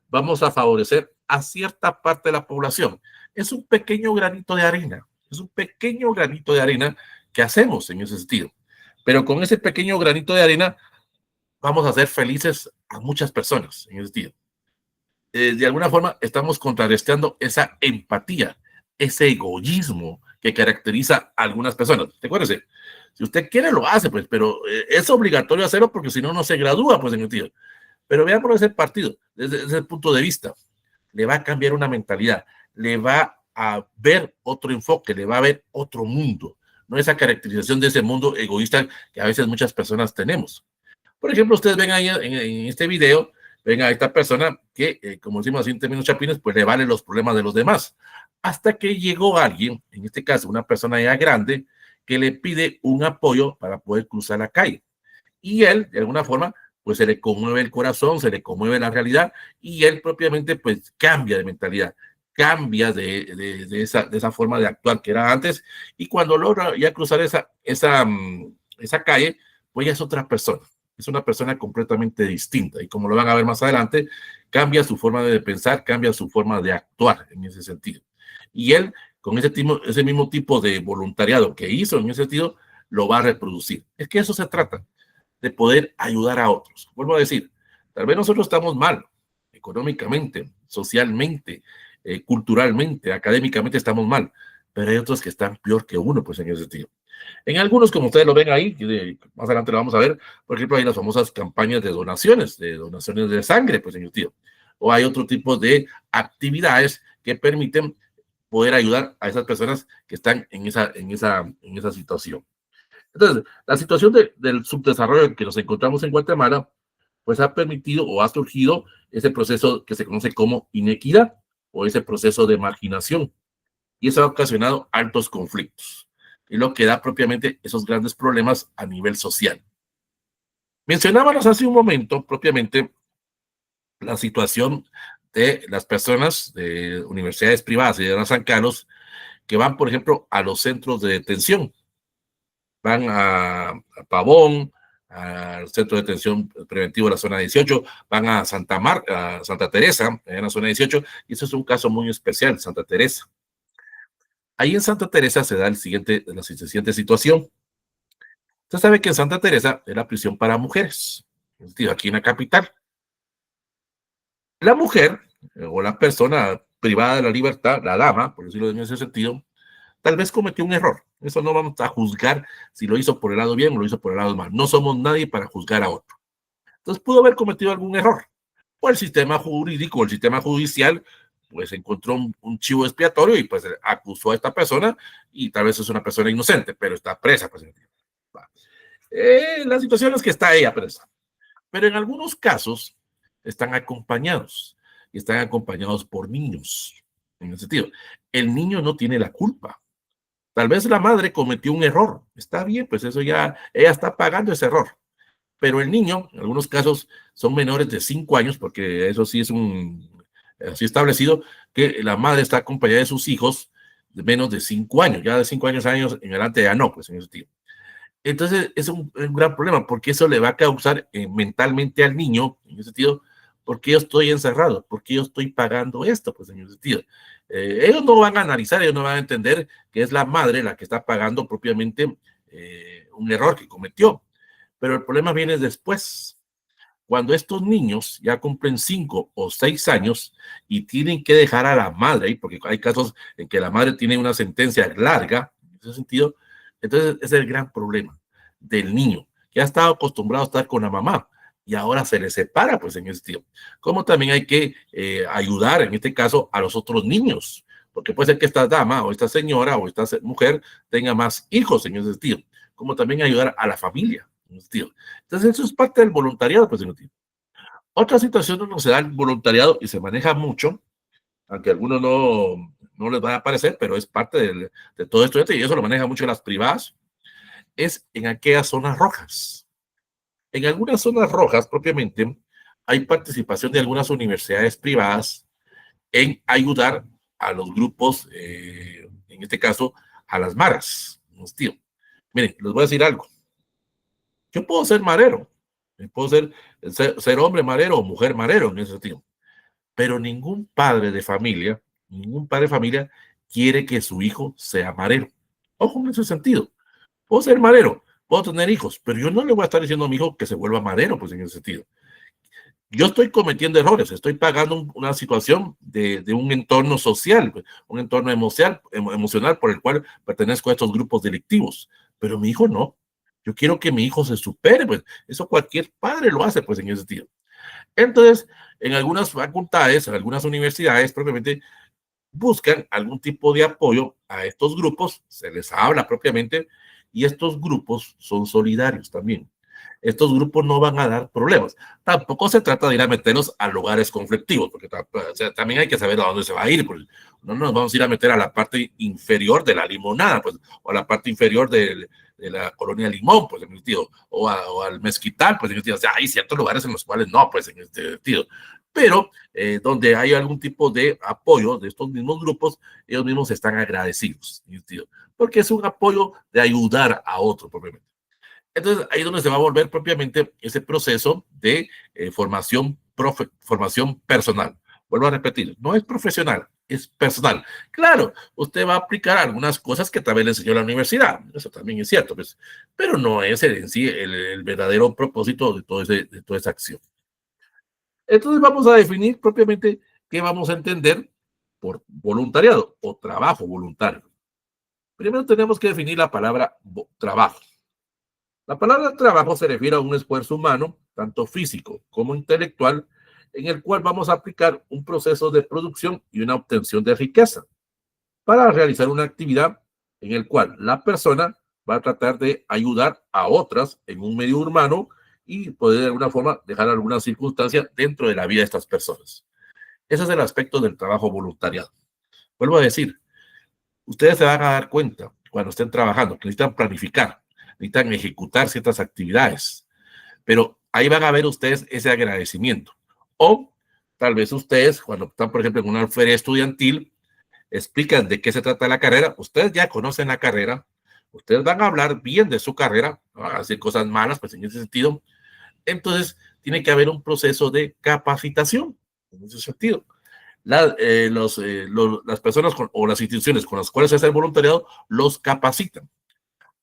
vamos a favorecer a cierta parte de la población. Es un pequeño granito de arena, es un pequeño granito de arena que hacemos en ese sentido. Pero con ese pequeño granito de arena vamos a hacer felices a muchas personas en ese sentido. De alguna forma estamos contrarrestando esa empatía, ese egoísmo que caracteriza a algunas personas. Recuérdese, si usted quiere lo hace, pues, pero es obligatorio hacerlo porque si no, no se gradúa, pues, en el tío. Pero vean por ese partido, desde ese punto de vista, le va a cambiar una mentalidad, le va a ver otro enfoque, le va a ver otro mundo, no esa caracterización de ese mundo egoísta que a veces muchas personas tenemos. Por ejemplo, ustedes ven ahí en este video, ven a esta persona que, como decimos así en términos chapines, pues le vale los problemas de los demás. Hasta que llegó alguien, en este caso una persona ya grande, que le pide un apoyo para poder cruzar la calle. Y él, de alguna forma, pues se le conmueve el corazón, se le conmueve la realidad y él propiamente pues cambia de mentalidad, cambia de esa forma de actuar que era antes y cuando logra ya cruzar esa calle, pues ya es otra persona, es una persona completamente distinta y como lo van a ver más adelante, cambia su forma de pensar, cambia su forma de actuar en ese sentido. Y él, con ese mismo tipo de voluntariado que hizo en ese sentido, lo va a reproducir. Es que eso se trata de poder ayudar a otros. Vuelvo a decir, tal vez nosotros estamos mal económicamente, socialmente, culturalmente, académicamente estamos mal, pero hay otros que están peor que uno, pues en ese sentido. En algunos, como ustedes lo ven ahí, más adelante lo vamos a ver, por ejemplo, hay las famosas campañas de donaciones de sangre, pues en el sentido. O hay otro tipo de actividades que permiten poder ayudar a esas personas que están en esa situación. Entonces, la situación del subdesarrollo en que nos encontramos en Guatemala, pues ha permitido o ha surgido ese proceso que se conoce como inequidad o ese proceso de marginación. Y eso ha ocasionado altos conflictos. Y lo que da propiamente esos grandes problemas a nivel social. Mencionábamos hace un momento propiamente la situación de las personas de universidades privadas y de San Carlos que van, por ejemplo, a los centros de detención van a Pavón, al Centro de Detención Preventivo de la Zona 18, van a a Santa Teresa, en la Zona 18, y eso es un caso muy especial, Santa Teresa. Ahí en Santa Teresa se da la siguiente situación. Usted sabe que en Santa Teresa es la prisión para mujeres, es decir, aquí en la capital. La mujer o la persona privada de la libertad, la dama, por decirlo en ese sentido, tal vez cometió un error. Eso no vamos a juzgar si lo hizo por el lado bien o lo hizo por el lado mal. No somos nadie para juzgar a otro. Entonces pudo haber cometido algún error. O el sistema jurídico, el sistema judicial, pues encontró un chivo expiatorio y pues acusó a esta persona y tal vez es una persona inocente, pero está presa. Pues, la situación es que está ella presa. Pero en algunos casos están acompañados y están acompañados por niños. En ese sentido, el niño no tiene la culpa. Tal vez la madre cometió un error. Está bien, pues eso ya, ella está pagando ese error. Pero el niño, en algunos casos, son menores de 5 años, porque eso sí es así establecido, que la madre está acompañada de sus hijos de menos de 5 años. Ya de 5 años en adelante ya no, pues en ese sentido. Entonces es un gran problema, porque eso le va a causar mentalmente al niño, en ese sentido, ¿por qué yo estoy encerrado? ¿Por qué yo estoy pagando esto? Pues en ese sentido. Ellos no van a analizar, ellos no van a entender que es la madre la que está pagando propiamente un error que cometió. Pero el problema viene después. Cuando estos niños ya cumplen 5 o 6 años y tienen que dejar a la madre, porque hay casos en que la madre tiene una sentencia larga, en ese sentido, entonces ese es el gran problema del niño, que ha estado acostumbrado a estar con la mamá y ahora se le separa, pues en ese sentido. Como también hay que ayudar, en este caso, a los otros niños, porque puede ser que esta dama o esta señora o esta mujer tenga más hijos en ese sentido, como también ayudar a la familia. Entonces, eso es parte del voluntariado, pues, otra situación donde se da el voluntariado y se maneja mucho, aunque a algunos no les va a parecer, pero es parte de todo esto, y eso lo maneja mucho las privadas, es en aquellas zonas rojas. En algunas zonas rojas, propiamente, hay participación de algunas universidades privadas en ayudar a los grupos, en este caso, a las maras. Miren, les voy a decir algo. Yo puedo ser marero, puedo ser hombre marero o mujer marero en ese sentido, pero ningún padre de familia quiere que su hijo sea marero. Ojo en ese sentido. Puedo ser marero, puedo tener hijos, pero yo no le voy a estar diciendo a mi hijo que se vuelva marero, pues en ese sentido. Yo estoy cometiendo errores, estoy pagando una situación de un entorno social, pues, un entorno emocional por el cual pertenezco a estos grupos delictivos, pero mi hijo no. Yo quiero que mi hijo se supere, pues eso cualquier padre lo hace, pues en ese sentido. Entonces, en algunas facultades, en algunas universidades, propiamente, buscan algún tipo de apoyo a estos grupos, se les habla propiamente, y estos grupos son solidarios también. Estos grupos no van a dar problemas. Tampoco se trata de ir a meterlos a lugares conflictivos, porque o sea, también hay que saber a dónde se va a ir. Pues, no nos vamos a ir a meter a la parte inferior de la limonada, pues, o a la parte inferior de la colonia Limón, pues en el sentido, o al Mezquital, pues en el sentido, o sea, hay ciertos lugares en los cuales no, pues en este sentido. Pero donde hay algún tipo de apoyo de estos mismos grupos, ellos mismos están agradecidos, en el sentido, porque es un apoyo de ayudar a otro propiamente. Entonces, ahí es donde se va a volver propiamente ese proceso de formación personal. Vuelvo a repetir, no es profesional, es personal. Claro, usted va a aplicar algunas cosas que también le enseñó la universidad, eso también es cierto, pues, pero no es en sí el verdadero propósito de toda esa acción. Entonces, vamos a definir propiamente qué vamos a entender por voluntariado o trabajo voluntario. Primero tenemos que definir la palabra trabajo. La palabra trabajo se refiere a un esfuerzo humano, tanto físico como intelectual, en el cual vamos a aplicar un proceso de producción y una obtención de riqueza para realizar una actividad en el cual la persona va a tratar de ayudar a otras en un medio urbano y poder de alguna forma dejar alguna circunstancia dentro de la vida de estas personas. Ese es el aspecto del trabajo voluntariado. Vuelvo a decir, ustedes se van a dar cuenta cuando estén trabajando que necesitan planificar, necesitan ejecutar ciertas actividades, pero ahí van a ver ustedes ese agradecimiento. O tal vez ustedes, cuando están, por ejemplo, en una feria estudiantil, explican de qué se trata la carrera, ustedes ya conocen la carrera, ustedes van a hablar bien de su carrera, no van a decir cosas malas, pues en ese sentido. Entonces, tiene que haber un proceso de capacitación, en ese sentido. las personas o las instituciones con las cuales se hace el voluntariado los capacitan.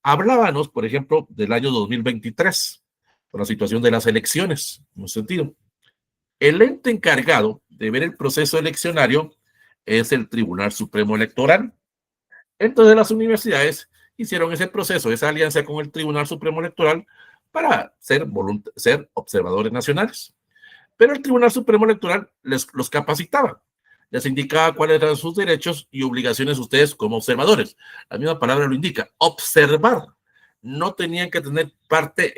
Hablábamos, por ejemplo, del año 2023, con la situación de las elecciones, en un sentido. El ente encargado de ver el proceso eleccionario es el Tribunal Supremo Electoral. Entonces las universidades hicieron ese proceso, esa alianza con el Tribunal Supremo Electoral para ser observadores nacionales. Pero el Tribunal Supremo Electoral los capacitaba, les indicaba cuáles eran sus derechos y obligaciones ustedes como observadores. La misma palabra lo indica, observar. No tenían que tener parte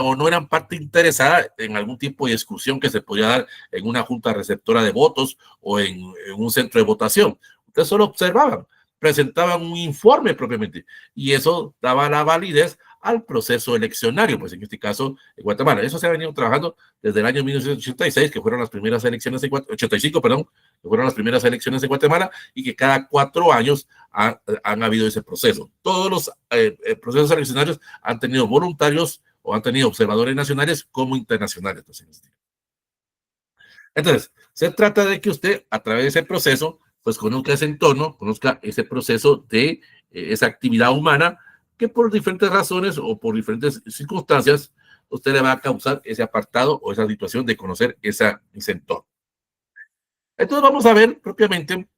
o no eran parte interesada en algún tipo de discusión que se podía dar en una junta receptora de votos o en un centro de votación. Ustedes solo observaban, presentaban un informe propiamente y eso daba la validez al proceso eleccionario, pues en este caso en Guatemala. Eso se ha venido trabajando desde el año 1986, que fueron las primeras elecciones en 85, perdón, que fueron las primeras elecciones en Guatemala y que cada 4 años han habido ese proceso. Todos los procesos eleccionarios han tenido voluntarios o han tenido observadores nacionales como internacionales. Pues, entonces, se trata de que usted, a través de ese proceso, pues conozca ese entorno, conozca ese proceso de esa actividad humana que por diferentes razones o por diferentes circunstancias, usted le va a causar ese apartado o esa situación de conocer ese entorno. Entonces vamos a ver propiamente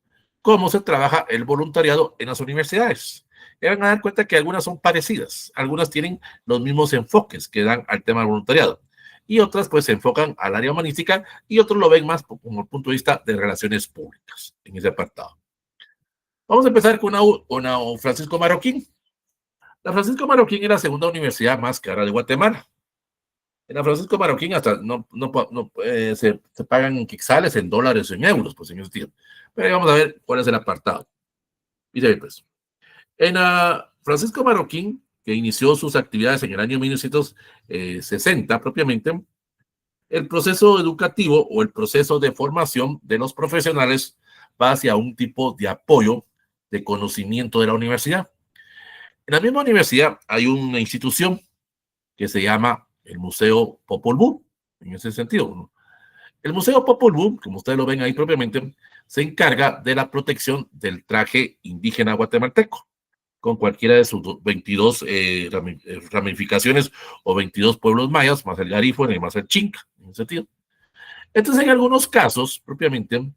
cómo se trabaja el voluntariado en las universidades. Y van a dar cuenta que algunas son parecidas, algunas tienen los mismos enfoques que dan al tema del voluntariado y otras pues se enfocan al área humanística y otros lo ven más como el punto de vista de relaciones públicas en ese apartado. Vamos a empezar con una Francisco Marroquín. La Francisco Marroquín es la segunda universidad más cara de Guatemala. En la Francisco Marroquín hasta se pagan en quetzales, en dólares, en euros, pues en ese tiempo. Pero vamos a ver cuál es el apartado. Dice bien, pues. En la Francisco Marroquín, que inició sus actividades en el año 1960 propiamente, el proceso educativo o el proceso de formación de los profesionales va hacia un tipo de apoyo de conocimiento de la universidad. En la misma universidad hay una institución que se llama el Museo Popol Vuh, en ese sentido, ¿no? El Museo Popol Vuh, como ustedes lo ven ahí propiamente, se encarga de la protección del traje indígena guatemalteco, con cualquiera de sus 22 ramificaciones o 22 pueblos mayas, más el garífuna y más el chinca, en ese sentido. Entonces, en algunos casos, propiamente,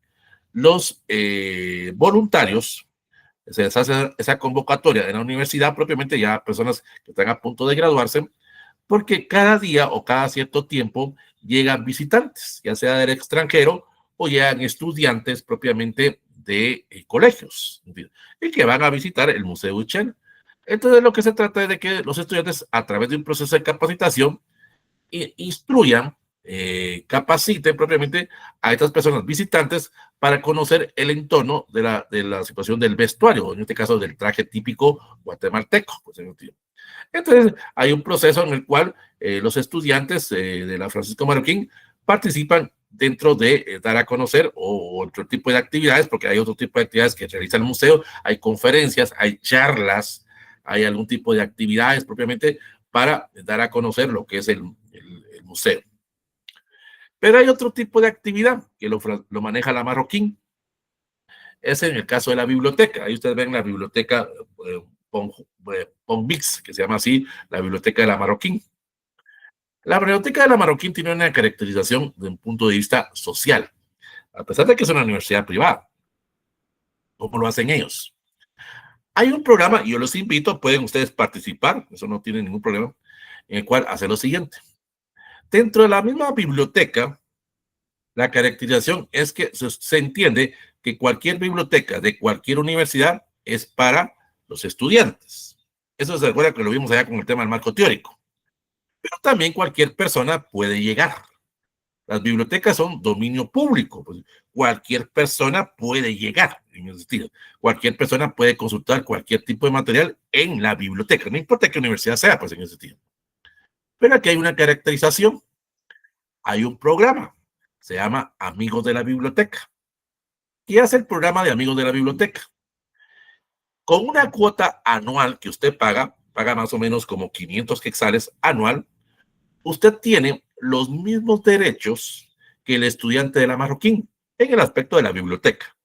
los voluntarios, se les hace esa convocatoria en la universidad, propiamente ya personas que están a punto de graduarse, porque cada día o cada cierto tiempo llegan visitantes, ya sea del extranjero o llegan estudiantes propiamente de colegios, y que van a visitar el Museo Uchen. Entonces, lo que se trata es de que los estudiantes, a través de un proceso de capacitación, instruyan, capaciten propiamente a estas personas visitantes para conocer el entorno de la situación del vestuario, en este caso del traje típico guatemalteco. Pues, entonces, hay un proceso en el cual los estudiantes de la Francisco Marroquín participan dentro de dar a conocer o otro tipo de actividades, porque hay otro tipo de actividades que realiza el museo, hay conferencias, hay charlas, hay algún tipo de actividades propiamente para dar a conocer lo que es el museo. Pero hay otro tipo de actividad que lo maneja la Marroquín. Es en el caso de la biblioteca. Ahí ustedes ven la biblioteca Ponbix, que se llama así, la biblioteca de la Marroquín. La biblioteca de la Marroquín tiene una caracterización de un punto de vista social, a pesar de que es una universidad privada. ¿Cómo lo hacen ellos? Hay un programa, y yo los invito, pueden ustedes participar, eso no tiene ningún problema, en el cual hace lo siguiente. Dentro de la misma biblioteca, la caracterización es que se entiende que cualquier biblioteca de cualquier universidad es para los estudiantes. Eso se recuerda que lo vimos allá con el tema del marco teórico. Pero también cualquier persona puede llegar. Las bibliotecas son dominio público, pues cualquier persona puede llegar en ese sentido. Cualquier persona puede consultar cualquier tipo de material en la biblioteca, no importa qué universidad sea, pues en ese sentido. Pero aquí hay una caracterización, hay un programa, se llama Amigos de la Biblioteca. ¿Qué hace el programa de Amigos de la Biblioteca? Con una cuota anual que usted paga más o menos como 500 quetzales anual, usted tiene los mismos derechos que el estudiante de la Marroquín en el aspecto de la biblioteca.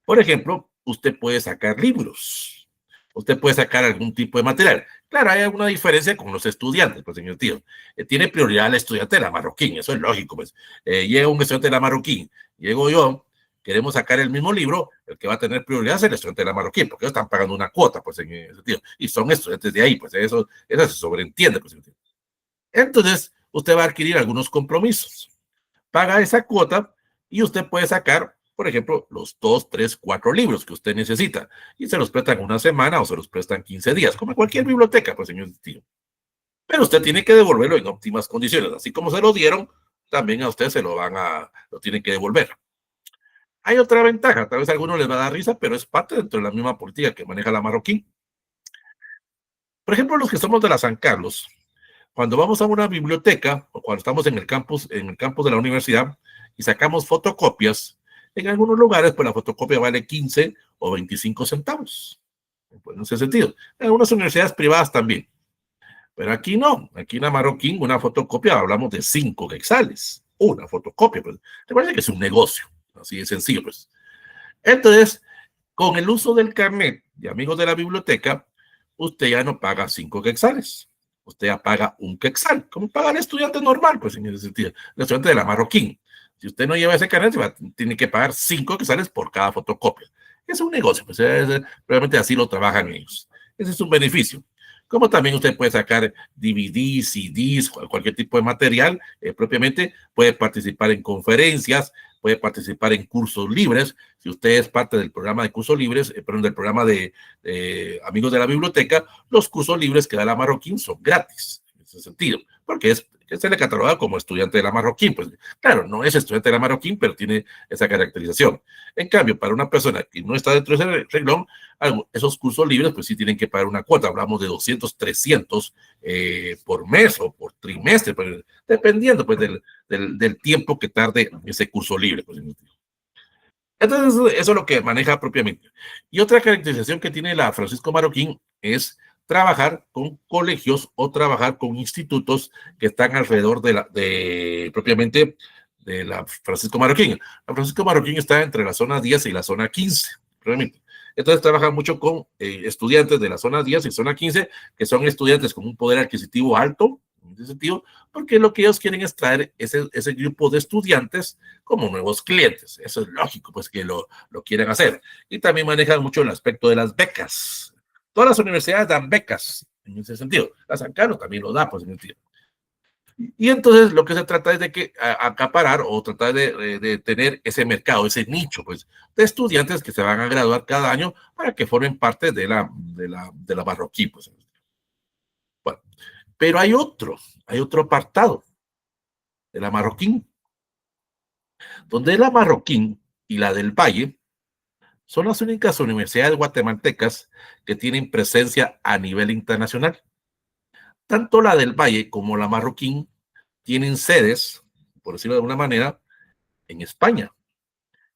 Por ejemplo, usted puede sacar libros, usted puede sacar algún tipo de material. Claro, hay alguna diferencia con los estudiantes, pues, señor tío. Tiene prioridad el estudiante de la Marroquín, eso es lógico, pues. Llega un estudiante de la Marroquín, llego yo, queremos sacar el mismo libro, el que va a tener prioridad es el estudiante de la Marroquín, porque ellos están pagando una cuota, pues, en ese sentido, y son estudiantes de ahí, pues, eso se sobreentiende, pues, señor tío. Entonces, usted va a adquirir algunos compromisos, paga esa cuota y usted puede sacar, por ejemplo, los 2, 3, 4 libros que usted necesita y se los prestan una semana o se los prestan 15 días, como en cualquier biblioteca, pues, señor tío. Pero usted tiene que devolverlo en óptimas condiciones, así como se lo dieron, también a usted lo tienen que devolver. Hay otra ventaja, tal vez a algunos les va a dar risa, pero es parte dentro de la misma política que maneja la Marroquín. Por ejemplo, los que somos de la San Carlos, cuando vamos a una biblioteca o cuando estamos en el campus de la universidad y sacamos fotocopias, en algunos lugares pues la fotocopia vale 15 o 25 centavos. Pues, en ese sentido. En algunas universidades privadas también. Pero aquí no. Aquí en la Marroquín, una fotocopia, hablamos de 5 quetzales. Una fotocopia. Pues, te parece que es un negocio. Así de sencillo, pues. Entonces, con el uso del carnet de amigos de la biblioteca, usted ya no paga 5 quetzales. Usted ya paga un quetzal, como paga el estudiante normal, pues en ese sentido, el estudiante de la Marroquín. Si usted no lleva ese carnet, tiene que pagar 5 quetzales por cada fotocopia. Es un negocio, pues realmente así lo trabajan ellos. Ese es un beneficio. Como también usted puede sacar DVDs, CDs, cualquier tipo de material, propiamente puede participar en conferencias, puede participar en cursos libres. Si usted es parte del programa de cursos libres, perdón, del programa de Amigos de la Biblioteca, los cursos libres que da la Marroquín son gratis, en ese sentido, porque se le cataloga como estudiante de la Marroquín. Pues claro, no es estudiante de la Marroquín, pero tiene esa caracterización. En cambio, para una persona que no está dentro de ese reglón, esos cursos libres, pues sí tienen que pagar una cuota. Hablamos de 200, 300 por mes o por trimestre, pues, dependiendo pues, del tiempo que tarde ese curso libre. Pues. Entonces, eso es lo que maneja propiamente. Y otra caracterización que tiene la Francisco Marroquín es trabajar con colegios o trabajar con institutos que están alrededor propiamente de la Francisco Marroquín. La Francisco Marroquín está entre la zona 10 y la zona 15, realmente. Entonces trabaja mucho con estudiantes de la zona 10 y zona 15, que son estudiantes con un poder adquisitivo alto, en ese sentido, porque lo que ellos quieren es traer ese grupo de estudiantes como nuevos clientes. Eso es lógico, pues que lo quieran hacer. Y también manejan mucho el aspecto de las becas. Todas las universidades dan becas en ese sentido. La San Carlos también lo da, pues en ese sentido. Y entonces lo que se trata es de que acaparar o tratar de tener ese mercado, ese nicho, pues, de estudiantes que se van a graduar cada año para que formen parte de la Marroquín, pues. Bueno, pero hay otro apartado de la Marroquín, donde la Marroquín y la del Valle son las únicas universidades guatemaltecas que tienen presencia a nivel internacional. Tanto la del Valle como la Marroquín tienen sedes, por decirlo de alguna manera, en España.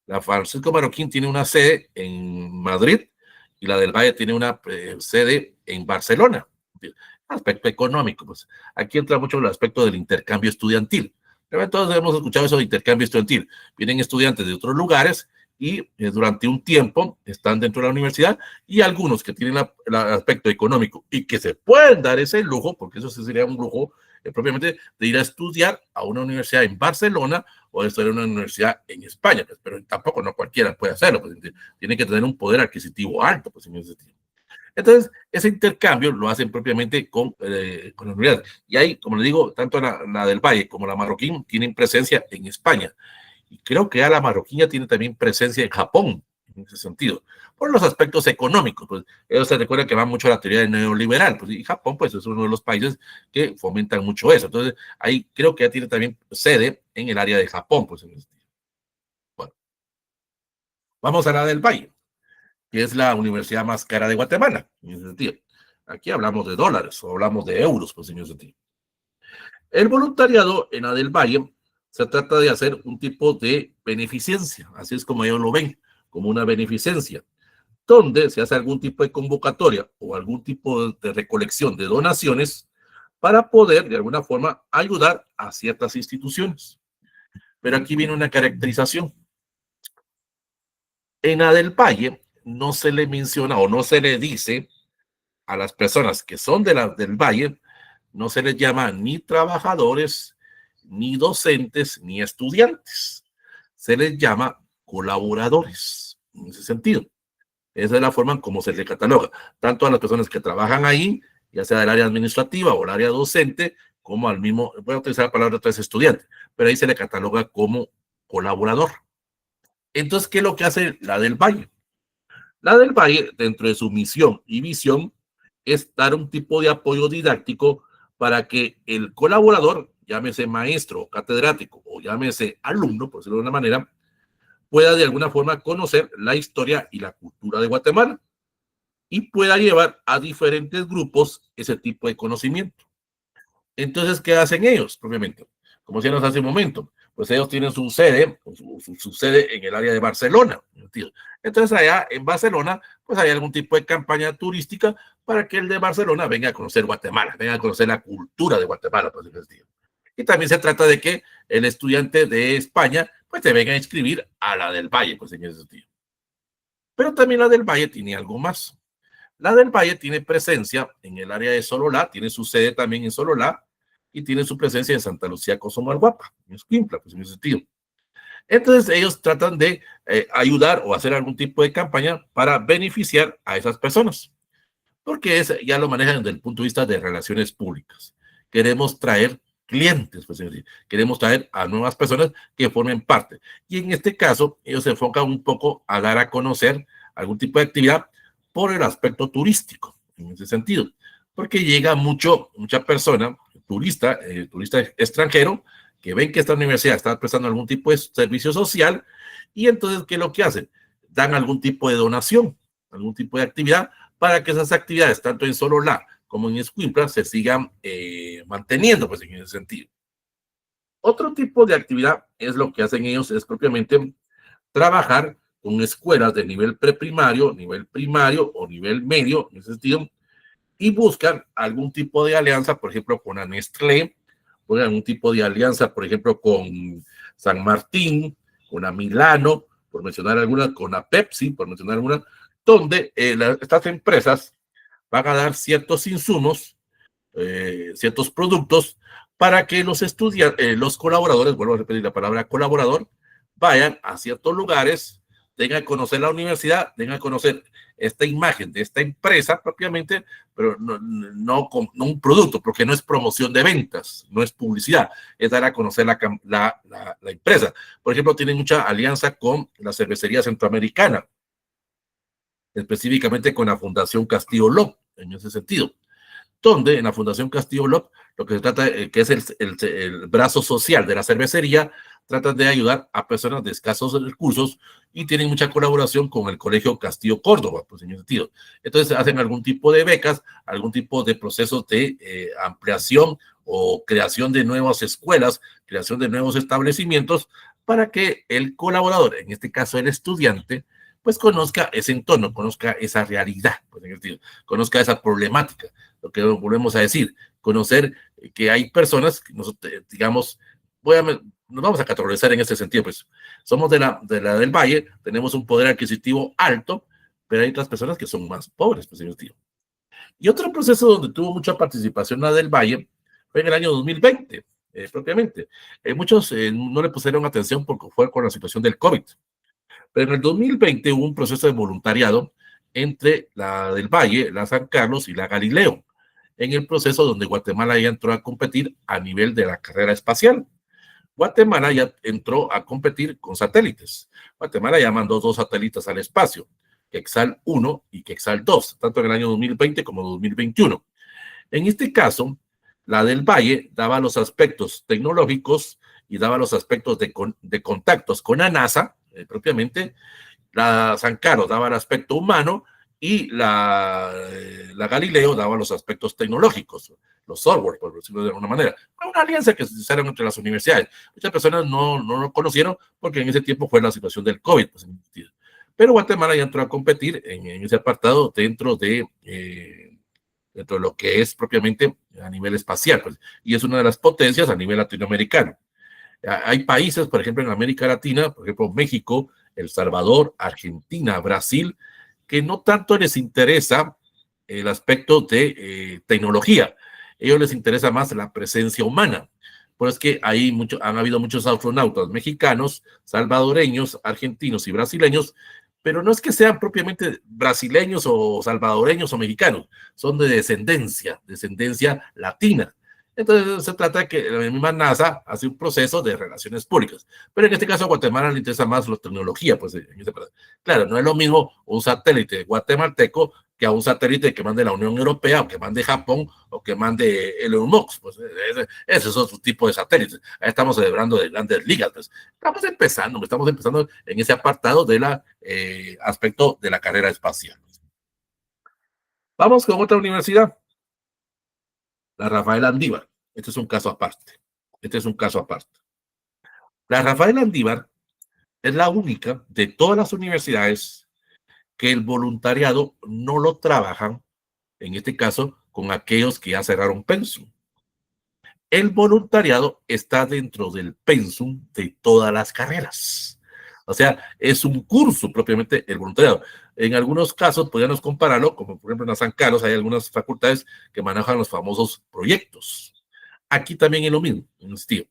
La Francisco Marroquín tiene una sede en Madrid y la del Valle tiene una sede en Barcelona. Aspecto económico, pues aquí entra mucho el aspecto del intercambio estudiantil. Todos hemos escuchado eso de intercambio estudiantil. Vienen estudiantes de otros lugares y durante un tiempo están dentro de la universidad y algunos que tienen el aspecto económico y que se pueden dar ese lujo, porque eso sería un lujo propiamente de ir a estudiar a una universidad en Barcelona o de estudiar en una universidad en España, pues, pero tampoco no cualquiera puede hacerlo, pues, tiene que tener un poder adquisitivo alto, pues en ese sentido. Entonces, ese intercambio lo hacen propiamente con la universidad. Y ahí, como le digo, tanto la del Valle como la Marroquín tienen presencia en España. Y creo que ya la Marroquín ya tiene también presencia en Japón, en ese sentido, por los aspectos económicos. Pues ellos se recuerdan que van mucho a la teoría del neoliberal, pues, y Japón pues es uno de los países que fomentan mucho eso. Entonces, ahí creo que ya tiene también sede en el área de Japón. Pues, en ese sentido. Bueno, vamos a la del Valle, que es la universidad más cara de Guatemala, en ese sentido. Aquí hablamos de dólares o hablamos de euros, pues en ese sentido. El voluntariado en la del Valle se trata de hacer un tipo de beneficencia, así es como ellos lo ven, como una beneficencia, donde se hace algún tipo de convocatoria o algún tipo de recolección de donaciones para poder, de alguna forma, ayudar a ciertas instituciones. Pero aquí viene una caracterización. En la del Valle no se le menciona o no se le dice a las personas que son del Valle, no se les llama ni trabajadores, ni docentes, ni estudiantes. Se les llama colaboradores, en ese sentido. Esa es la forma en cómo se le cataloga, tanto a las personas que trabajan ahí, ya sea del área administrativa o el área docente, como al mismo, voy a utilizar la palabra otra vez estudiante, pero ahí se le cataloga como colaborador. Entonces, ¿qué es lo que hace la del Valle? La del Valle, dentro de su misión y visión, es dar un tipo de apoyo didáctico para que el colaborador, llámese maestro, catedrático o llámese alumno, por decirlo de una manera, pueda de alguna forma conocer la historia y la cultura de Guatemala y pueda llevar a diferentes grupos ese tipo de conocimiento. Entonces, ¿qué hacen ellos propiamente? Como decíamos hace un momento, pues ellos tienen su sede, su sede en el área de Barcelona. Entonces, allá en Barcelona, pues hay algún tipo de campaña turística para que el de Barcelona venga a conocer Guatemala, venga a conocer la cultura de Guatemala, por decirlo. Y también se trata de que el estudiante de España, pues se venga a inscribir a la del Valle, pues en ese sentido. Pero también la del Valle tiene algo más. La del Valle tiene presencia en el área de Sololá, tiene su sede también en Sololá y tiene su presencia en Santa Lucía, Cosomalguapa, en Escuintla, pues en ese sentido. Entonces ellos tratan de ayudar o hacer algún tipo de campaña para beneficiar a esas personas, porque ya lo manejan desde el punto de vista de relaciones públicas. Queremos traer clientes, pues, queremos traer a nuevas personas que formen parte. Y en este caso, ellos se enfocan un poco a dar a conocer algún tipo de actividad por el aspecto turístico, en ese sentido, porque llega mucha persona, turista extranjero, que ven que esta universidad está prestando algún tipo de servicio social y entonces, ¿qué es lo que hacen? Dan algún tipo de donación, algún tipo de actividad para que esas actividades, tanto en Sololá como en Escuintla, se sigan manteniendo, pues en ese sentido. Otro tipo de actividad es lo que hacen ellos, es propiamente trabajar con escuelas de nivel preprimario, nivel primario o nivel medio, en ese sentido, y buscan algún tipo de alianza, por ejemplo, con la Nestlé, o algún tipo de alianza, por ejemplo, con San Martín, con la Milano, por mencionar alguna, con la Pepsi, por mencionar alguna, donde estas empresas van a dar ciertos insumos, ciertos productos, para que los estudiantes, los colaboradores, vuelvo a repetir la palabra colaborador, vayan a ciertos lugares, tengan que conocer la universidad, tengan que conocer esta imagen de esta empresa propiamente, pero no un producto, porque no es promoción de ventas, no es publicidad, es dar a conocer la empresa. Por ejemplo, tienen mucha alianza con la cervecería centroamericana, específicamente con la Fundación Castillo Lop, en ese sentido, donde en la Fundación Castillo Lop, lo que se trata, que es el brazo social de la cervecería, tratan de ayudar a personas de escasos recursos y tienen mucha colaboración con el Colegio Castillo Córdoba, pues en ese sentido. Entonces hacen algún tipo de becas, algún tipo de procesos de ampliación o creación de nuevas escuelas, creación de nuevos establecimientos para que el colaborador, en este caso el estudiante, pues conozca ese entorno, conozca esa realidad, pues en ese sentido, conozca esa problemática, lo que volvemos a decir, conocer que hay personas, que digamos, nos vamos a categorizar en ese sentido, pues somos del Valle, tenemos un poder adquisitivo alto, pero hay otras personas que son más pobres, pues en ese sentido. Y otro proceso donde tuvo mucha participación la del Valle fue en el año 2020, propiamente. Muchos no le pusieron atención porque fue con la situación del COVID, pero en el 2020 hubo un proceso de voluntariado entre la del Valle, la San Carlos y la Galileo, en el proceso donde Guatemala ya entró a competir a nivel de la carrera espacial. Guatemala ya entró a competir con satélites. Guatemala ya mandó 2 satélites al espacio, Quexal 1 y Quexal 2, tanto en el año 2020 como 2021. En este caso, la del Valle daba los aspectos tecnológicos y daba los aspectos de contactos con la NASA, propiamente. La San Carlos daba el aspecto humano y la Galileo daba los aspectos tecnológicos, los software, por decirlo de alguna manera. Fue una alianza que se hicieron entre las universidades. Muchas personas no lo conocieron porque en ese tiempo fue la situación del COVID. Pues, pero Guatemala ya entró a competir en ese apartado dentro de lo que es propiamente a nivel espacial, pues, y es una de las potencias a nivel latinoamericano. Hay países, por ejemplo, en América Latina, por ejemplo, México, El Salvador, Argentina, Brasil, que no tanto les interesa el aspecto de tecnología. A ellos les interesa más la presencia humana. Por es que han habido muchos astronautas mexicanos, salvadoreños, argentinos y brasileños, pero no es que sean propiamente brasileños o salvadoreños o mexicanos, son de descendencia latina. Entonces se trata de que la misma NASA hace un proceso de relaciones públicas. Pero en este caso a Guatemala le interesa más la tecnología. Pues, claro, no es lo mismo un satélite guatemalteco que a un satélite que mande la Unión Europea o que mande Japón o que mande Elon Musk. Pues, ese es otro tipo de satélites. Ahí estamos celebrando de grandes ligas. Pues. Estamos empezando en ese apartado del aspecto de la carrera espacial. Vamos con otra universidad, la Rafael Andívar. Este es un caso aparte. Este es un caso aparte. La Rafael Andívar es la única de todas las universidades que el voluntariado no lo trabajan, en este caso, con aquellos que ya cerraron pensum. El voluntariado está dentro del pensum de todas las carreras. O sea, es un curso propiamente el voluntariado. En algunos casos podríamos compararlo, como por ejemplo en San Carlos hay algunas facultades que manejan los famosos proyectos. Aquí también es lo mismo, en este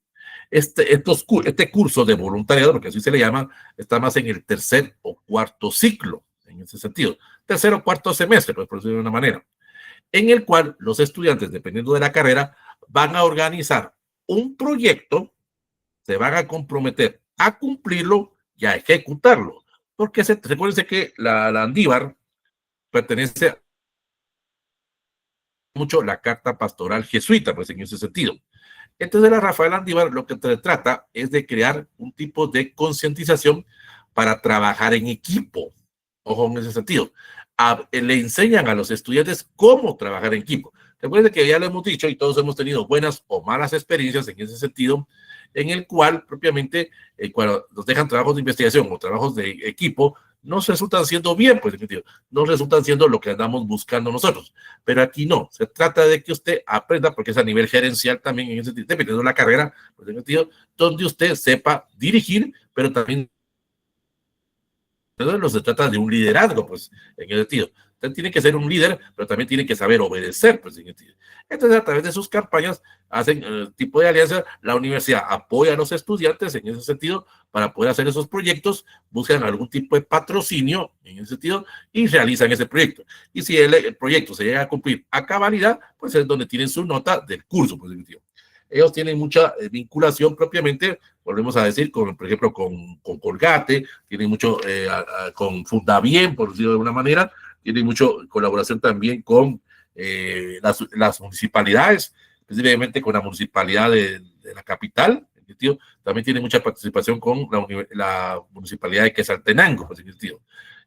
este curso de voluntariado, porque así se le llama, está más en el tercer o cuarto ciclo, en ese sentido. Tercer o cuarto semestre, pues, por decirlo de una manera, en el cual los estudiantes, dependiendo de la carrera, van a organizar un proyecto, se van a comprometer a cumplirlo y a ejecutarlo. Porque recuérdense que la Andívar pertenece mucho a la carta pastoral jesuita, pues en ese sentido. Entonces la Rafael Andívar lo que trata es de crear un tipo de concientización para trabajar en equipo. Ojo en ese sentido. Le enseñan a los estudiantes cómo trabajar en equipo. Recuerden que ya lo hemos dicho y todos hemos tenido buenas o malas experiencias en ese sentido, en el cual propiamente cuando nos dejan trabajos de investigación o trabajos de equipo, no resultan siendo bien, pues, no resultan siendo lo que andamos buscando nosotros. Pero aquí no, se trata de que usted aprenda, porque es a nivel gerencial también, en ese sentido, dependiendo de la carrera, pues, en ese sentido, donde usted sepa dirigir, pero también no se trata de un liderazgo, pues, en ese sentido. Usted tiene que ser un líder, pero también tiene que saber obedecer, pues, en ese sentido. Entonces, a través de sus campañas, hacen tipo de alianza, la universidad apoya a los estudiantes en ese sentido para poder hacer esos proyectos, buscan algún tipo de patrocinio en ese sentido y realizan ese proyecto. Y si el proyecto se llega a cumplir a cabalidad, pues es donde tienen su nota del curso, pues, en ese sentido. Ellos tienen mucha vinculación propiamente, volvemos a decir, por ejemplo, con Colgate, tienen mucho con Fundabien, por decirlo de alguna manera, tienen mucho colaboración también con las municipalidades, específicamente con la municipalidad de la capital, también tiene mucha participación con la municipalidad de Quetzaltenango, pues, en el sentido.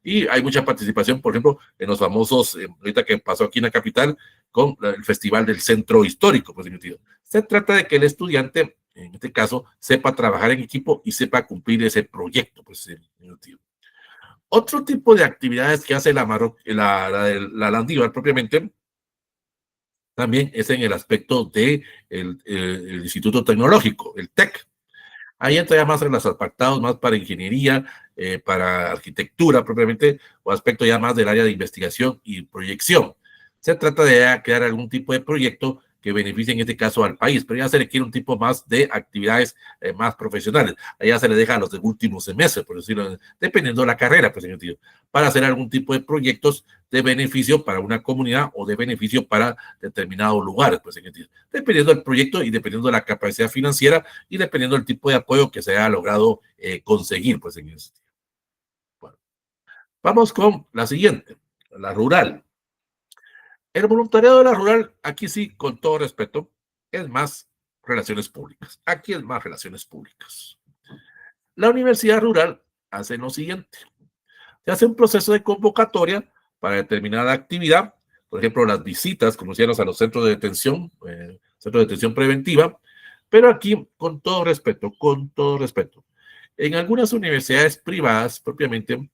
Y hay mucha participación, por ejemplo, en los famosos, ahorita que pasó aquí en la capital, con el Festival del Centro Histórico, pues, en el sentido. Se trata de que el estudiante, en este caso, sepa trabajar en equipo y sepa cumplir ese proyecto, pues, en el sentido. Otro tipo de actividades que hace la Landívar propiamente, también es en el aspecto de el Instituto Tecnológico, el TEC. Ahí entra ya más en los apartados, más para ingeniería, para arquitectura propiamente, o aspecto ya más del área de investigación y proyección. Se trata de crear algún tipo de proyecto que beneficie en este caso al país, pero ya se requiere un tipo más de actividades más profesionales. Allá se le deja a los de últimos semestres, por decirlo, dependiendo de la carrera, pues, sentido, para hacer algún tipo de proyectos de beneficio para una comunidad o de beneficio para determinados lugares, pues, sentido, dependiendo del proyecto y dependiendo de la capacidad financiera y dependiendo del tipo de apoyo que se haya logrado conseguir, pues, en este. Bueno, vamos con la siguiente, la rural. El voluntariado de la rural, aquí sí, con todo respeto, es más relaciones públicas. Aquí es más relaciones públicas. La universidad rural hace lo siguiente. Se hace un proceso de convocatoria para determinada actividad, por ejemplo, las visitas, como decíamos, a los centros de detención preventiva, pero aquí, con todo respeto, en algunas universidades privadas, propiamente,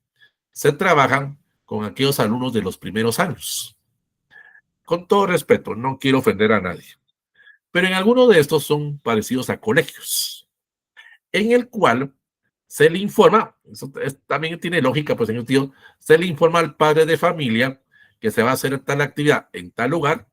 se trabajan con aquellos alumnos de los primeros años. Con todo respeto, no quiero ofender a nadie, pero en algunos de estos son parecidos a colegios. en el cual se le informa, eso también tiene lógica, pues en el sentido, se le informa al padre de familia que se va a hacer tal actividad en tal lugar,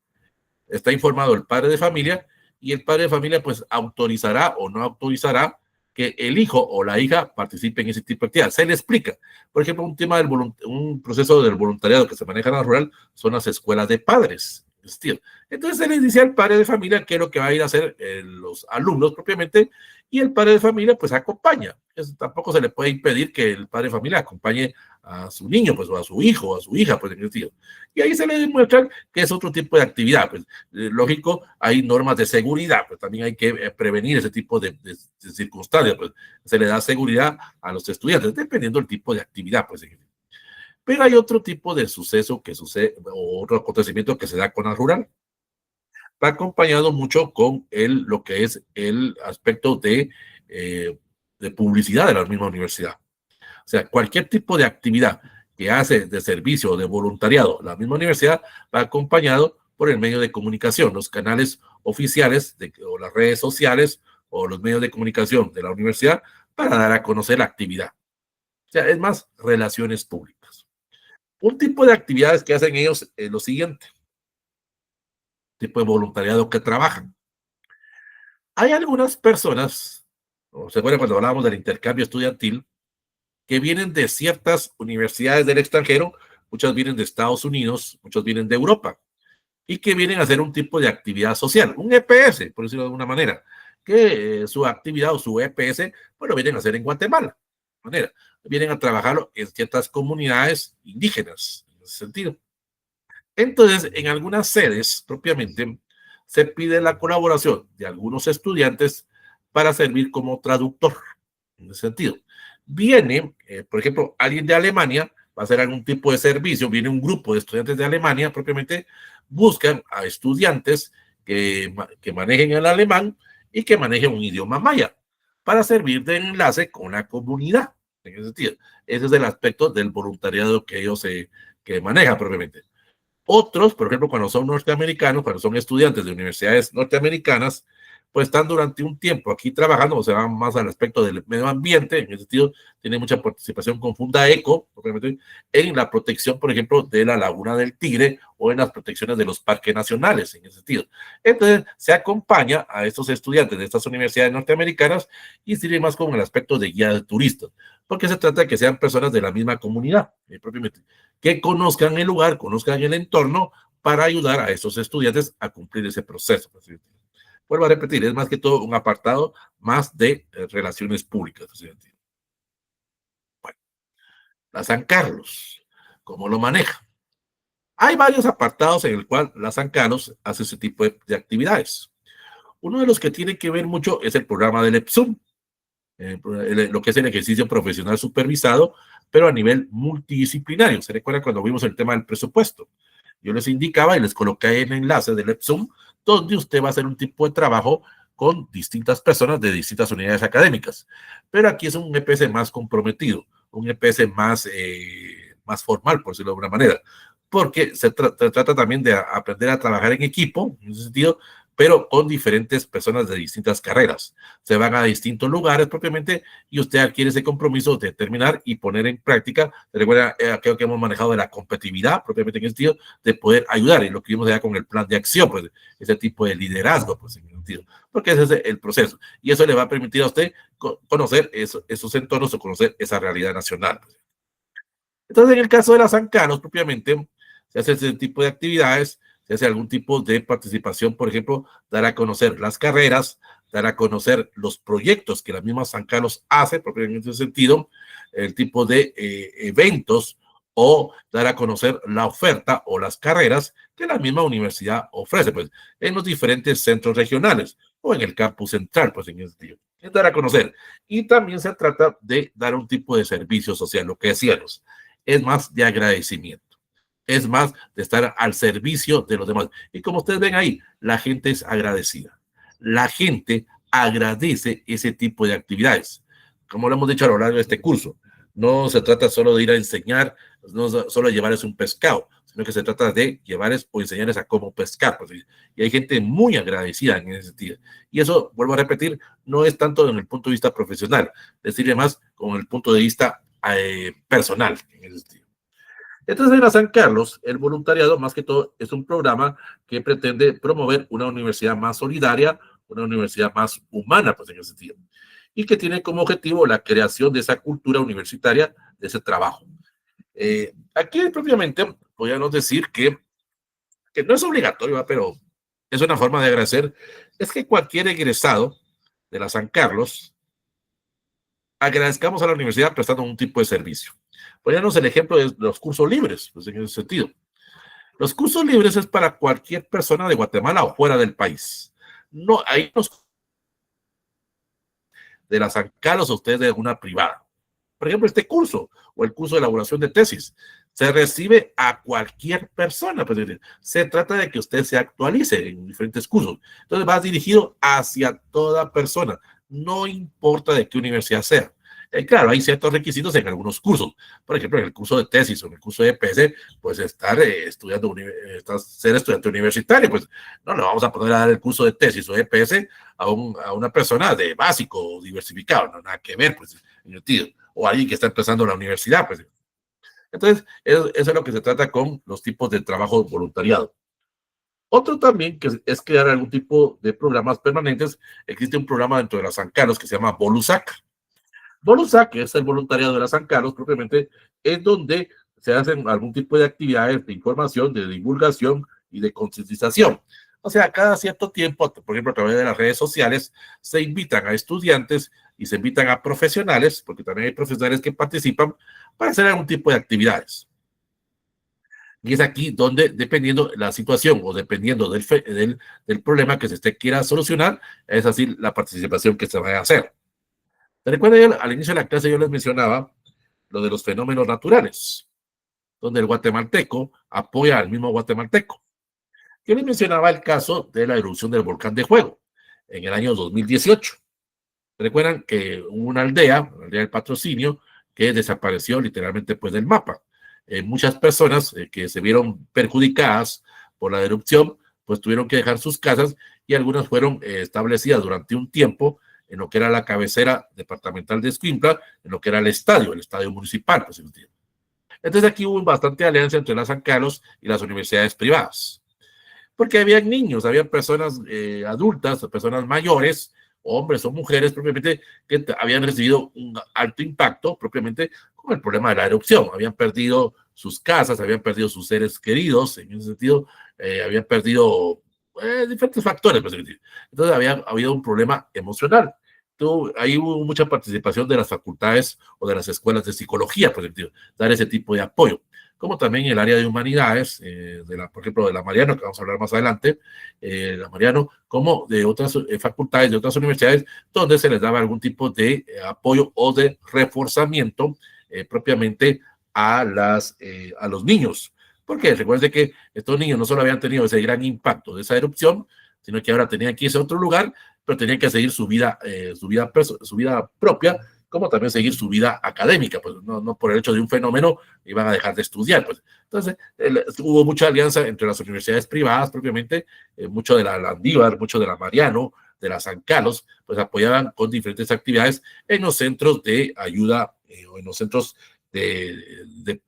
está informado el padre de familia y el padre de familia pues autorizará o no autorizará que el hijo o la hija participe en ese tipo de actividad. Se le explica. Por ejemplo, un tema un proceso del voluntariado que se maneja en la rural son las escuelas de padres. Entonces se le dice al padre de familia qué es lo que va a ir a hacer los alumnos propiamente y el padre de familia pues acompaña. Tampoco se le puede impedir que el padre de familia acompañe a su niño, pues, o a su hijo, o a su hija, pues, en el sentido. Y ahí se le demuestra que es otro tipo de actividad. Pues, lógico, hay normas de seguridad, pues también hay que prevenir ese tipo de circunstancias. Pues, se le da seguridad a los estudiantes, dependiendo del tipo de actividad. Pues, pero hay otro tipo de suceso que sucede, o otro acontecimiento que se da con la rural. Va acompañado mucho con lo que es el aspecto de publicidad de la misma universidad. O sea, cualquier tipo de actividad que hace de servicio o de voluntariado la misma universidad va acompañado por el medio de comunicación, los canales oficiales o las redes sociales o los medios de comunicación de la universidad para dar a conocer la actividad. O sea, es más, relaciones públicas. Un tipo de actividades que hacen ellos es lo siguiente, tipo de voluntariado que trabajan. Hay algunas personas, o se acuerdan cuando hablábamos del intercambio estudiantil, que vienen de ciertas universidades del extranjero, muchas vienen de Estados Unidos, muchos vienen de Europa, y que vienen a hacer un tipo de actividad social, un EPS, por decirlo de alguna manera, que su actividad o su EPS, pues lo vienen a hacer en Guatemala, de manera, vienen a trabajarlo en ciertas comunidades indígenas, en ese sentido. Entonces, en algunas sedes, propiamente, se pide la colaboración de algunos estudiantes para servir como traductor, en ese sentido. Viene, por ejemplo, alguien de Alemania, va a hacer algún tipo de servicio, viene un grupo de estudiantes de Alemania, propiamente, buscan a estudiantes que manejen el alemán y que manejen un idioma maya, para servir de enlace con la comunidad, en ese sentido. Ese es el aspecto del voluntariado que ellos que manejan propiamente. Otros, por ejemplo, cuando son norteamericanos, cuando son estudiantes de universidades norteamericanas, pues están durante un tiempo aquí trabajando, o se van más al aspecto del medio ambiente, en ese sentido, tiene mucha participación con Fundaeco, obviamente, en la protección, por ejemplo, de la Laguna del Tigre o en las protecciones de los parques nacionales, en ese sentido. Entonces, se acompaña a estos estudiantes de estas universidades norteamericanas y sirve más con el aspecto de guía de turistas, porque se trata de que sean personas de la misma comunidad, propiamente que conozcan el lugar, conozcan el entorno para ayudar a esos estudiantes a cumplir ese proceso. Vuelvo a repetir, es más que todo un apartado más de relaciones públicas. Bueno, la San Carlos, ¿cómo lo maneja? Hay varios apartados en el cual la San Carlos hace ese tipo de actividades. Uno de los que tiene que ver mucho es el programa del EPSUM, lo que es el ejercicio profesional supervisado, pero a nivel multidisciplinario. ¿Se recuerda cuando vimos el tema del presupuesto? Yo les indicaba y les coloqué el enlace del EPSUM, donde usted va a hacer un tipo de trabajo con distintas personas de distintas unidades académicas. Pero aquí es un EPS más comprometido, un EPS más formal, por decirlo de alguna manera, porque se trata también de aprender a trabajar en equipo, en ese sentido, pero con diferentes personas de distintas carreras. Se van a distintos lugares propiamente y usted adquiere ese compromiso de terminar y poner en práctica, recuerda aquello que hemos manejado de la competitividad propiamente en el sentido de poder ayudar, y lo que vimos ya con el plan de acción, pues ese tipo de liderazgo, pues en el sentido, porque ese es el proceso y eso le va a permitir a usted conocer esos entornos o conocer esa realidad nacional. Entonces, en el caso de la San Carlos, propiamente, se hace ese tipo de actividades, se hace algún tipo de participación, por ejemplo, dar a conocer las carreras, dar a conocer los proyectos que la misma San Carlos hace, propiamente en ese sentido, el tipo de eventos o dar a conocer la oferta o las carreras que la misma universidad ofrece, pues, en los diferentes centros regionales o en el campus central, pues, en ese sentido. Es dar a conocer. Y también se trata de dar un tipo de servicio social, lo que decíamos es más de agradecimiento, es más de estar al servicio de los demás. Y como ustedes ven ahí, la gente es agradecida. La gente agradece ese tipo de actividades. Como lo hemos dicho a lo largo de este curso, no se trata solo de ir a enseñar, no solo de llevarles un pescado, sino que se trata de llevarles o enseñarles a cómo pescar. Pues, y hay gente muy agradecida en ese sentido. Y eso, vuelvo a repetir, no es tanto en el punto de vista profesional, es decir, más con el punto de vista personal en ese sentido. Entonces, en la San Carlos, el voluntariado, más que todo, es un programa que pretende promover una universidad más solidaria, una universidad más humana, pues en ese sentido, y que tiene como objetivo la creación de esa cultura universitaria, de ese trabajo. Aquí propiamente podríamos decir que no es obligatorio, ¿va? Pero es una forma de agradecer, es que cualquier egresado de la San Carlos agradezcamos a la universidad prestando un tipo de servicio. Poníamos el ejemplo de los cursos libres, pues en ese sentido. Los cursos libres es para cualquier persona de Guatemala o fuera del país. No, hay los de la San Carlos o ustedes de una privada. Por ejemplo, este curso o el curso de elaboración de tesis se recibe a cualquier persona. Pues, se trata de que usted se actualice en diferentes cursos. Entonces va dirigido hacia toda persona, no importa de qué universidad sea. Claro, hay ciertos requisitos en algunos cursos. Por ejemplo, en el curso de tesis o en el curso de EPS, pues estar estudiando, ser estudiante universitario, pues no le vamos a poner a dar el curso de tesis o EPS a una persona de básico o diversificado, no nada que ver, pues, en el sentido o alguien que está empezando la universidad. Pues. Entonces, eso es lo que se trata con los tipos de trabajo voluntariado. Otro también que es crear algún tipo de programas permanentes. Existe un programa dentro de la San Carlos que se llama Bolusac. Bolusac, que es el voluntariado de la San Carlos, propiamente, es donde se hacen algún tipo de actividades de información, de divulgación y de concientización. O sea, cada cierto tiempo, por ejemplo, a través de las redes sociales, se invitan a estudiantes y se invitan a profesionales, porque también hay profesionales que participan, para hacer algún tipo de actividades. Y es aquí donde, dependiendo la situación o dependiendo del problema que se quiera solucionar, es así la participación que se va a hacer. ¿Te recuerdas? Al inicio de la clase yo les mencionaba lo de los fenómenos naturales, donde el guatemalteco apoya al mismo guatemalteco. Yo les mencionaba el caso de la erupción del volcán de Fuego en el año 2018. Recuerdan que hubo una aldea, la aldea del Patrocinio, que desapareció literalmente pues del mapa. Muchas personas que se vieron perjudicadas por la erupción, pues tuvieron que dejar sus casas y algunas fueron establecidas durante un tiempo en lo que era la cabecera departamental de Escuintla, en lo que era el estadio municipal. Pues, entonces aquí hubo bastante alianza entre la San Carlos y las universidades privadas, porque había niños, había personas adultas, personas mayores, hombres o mujeres propiamente, que habían recibido un alto impacto propiamente con el problema de la erupción. Habían perdido sus casas, habían perdido sus seres queridos, en ese sentido, habían perdido diferentes factores. Pues, entonces había habido un problema emocional. Ahí hubo mucha participación de las facultades o de las escuelas de psicología, por ejemplo, dar ese tipo de apoyo, como también el área de humanidades, por ejemplo, de la Mariano, que vamos a hablar más adelante, la Mariano, como de otras facultades, de otras universidades, donde se les daba algún tipo de apoyo o de reforzamiento propiamente a los niños. Porque recuerden que estos niños no solo habían tenido ese gran impacto de esa erupción, sino que ahora tenían que irse a otro lugar, pero tenían que seguir su vida propia, como también seguir su vida académica, pues no por el hecho de un fenómeno iban a dejar de estudiar. Pues. Entonces, hubo mucha alianza entre las universidades privadas propiamente, mucho de la Landívar, mucho de la Mariano, de la San Carlos, pues apoyaban con diferentes actividades en los centros de ayuda o en los centros de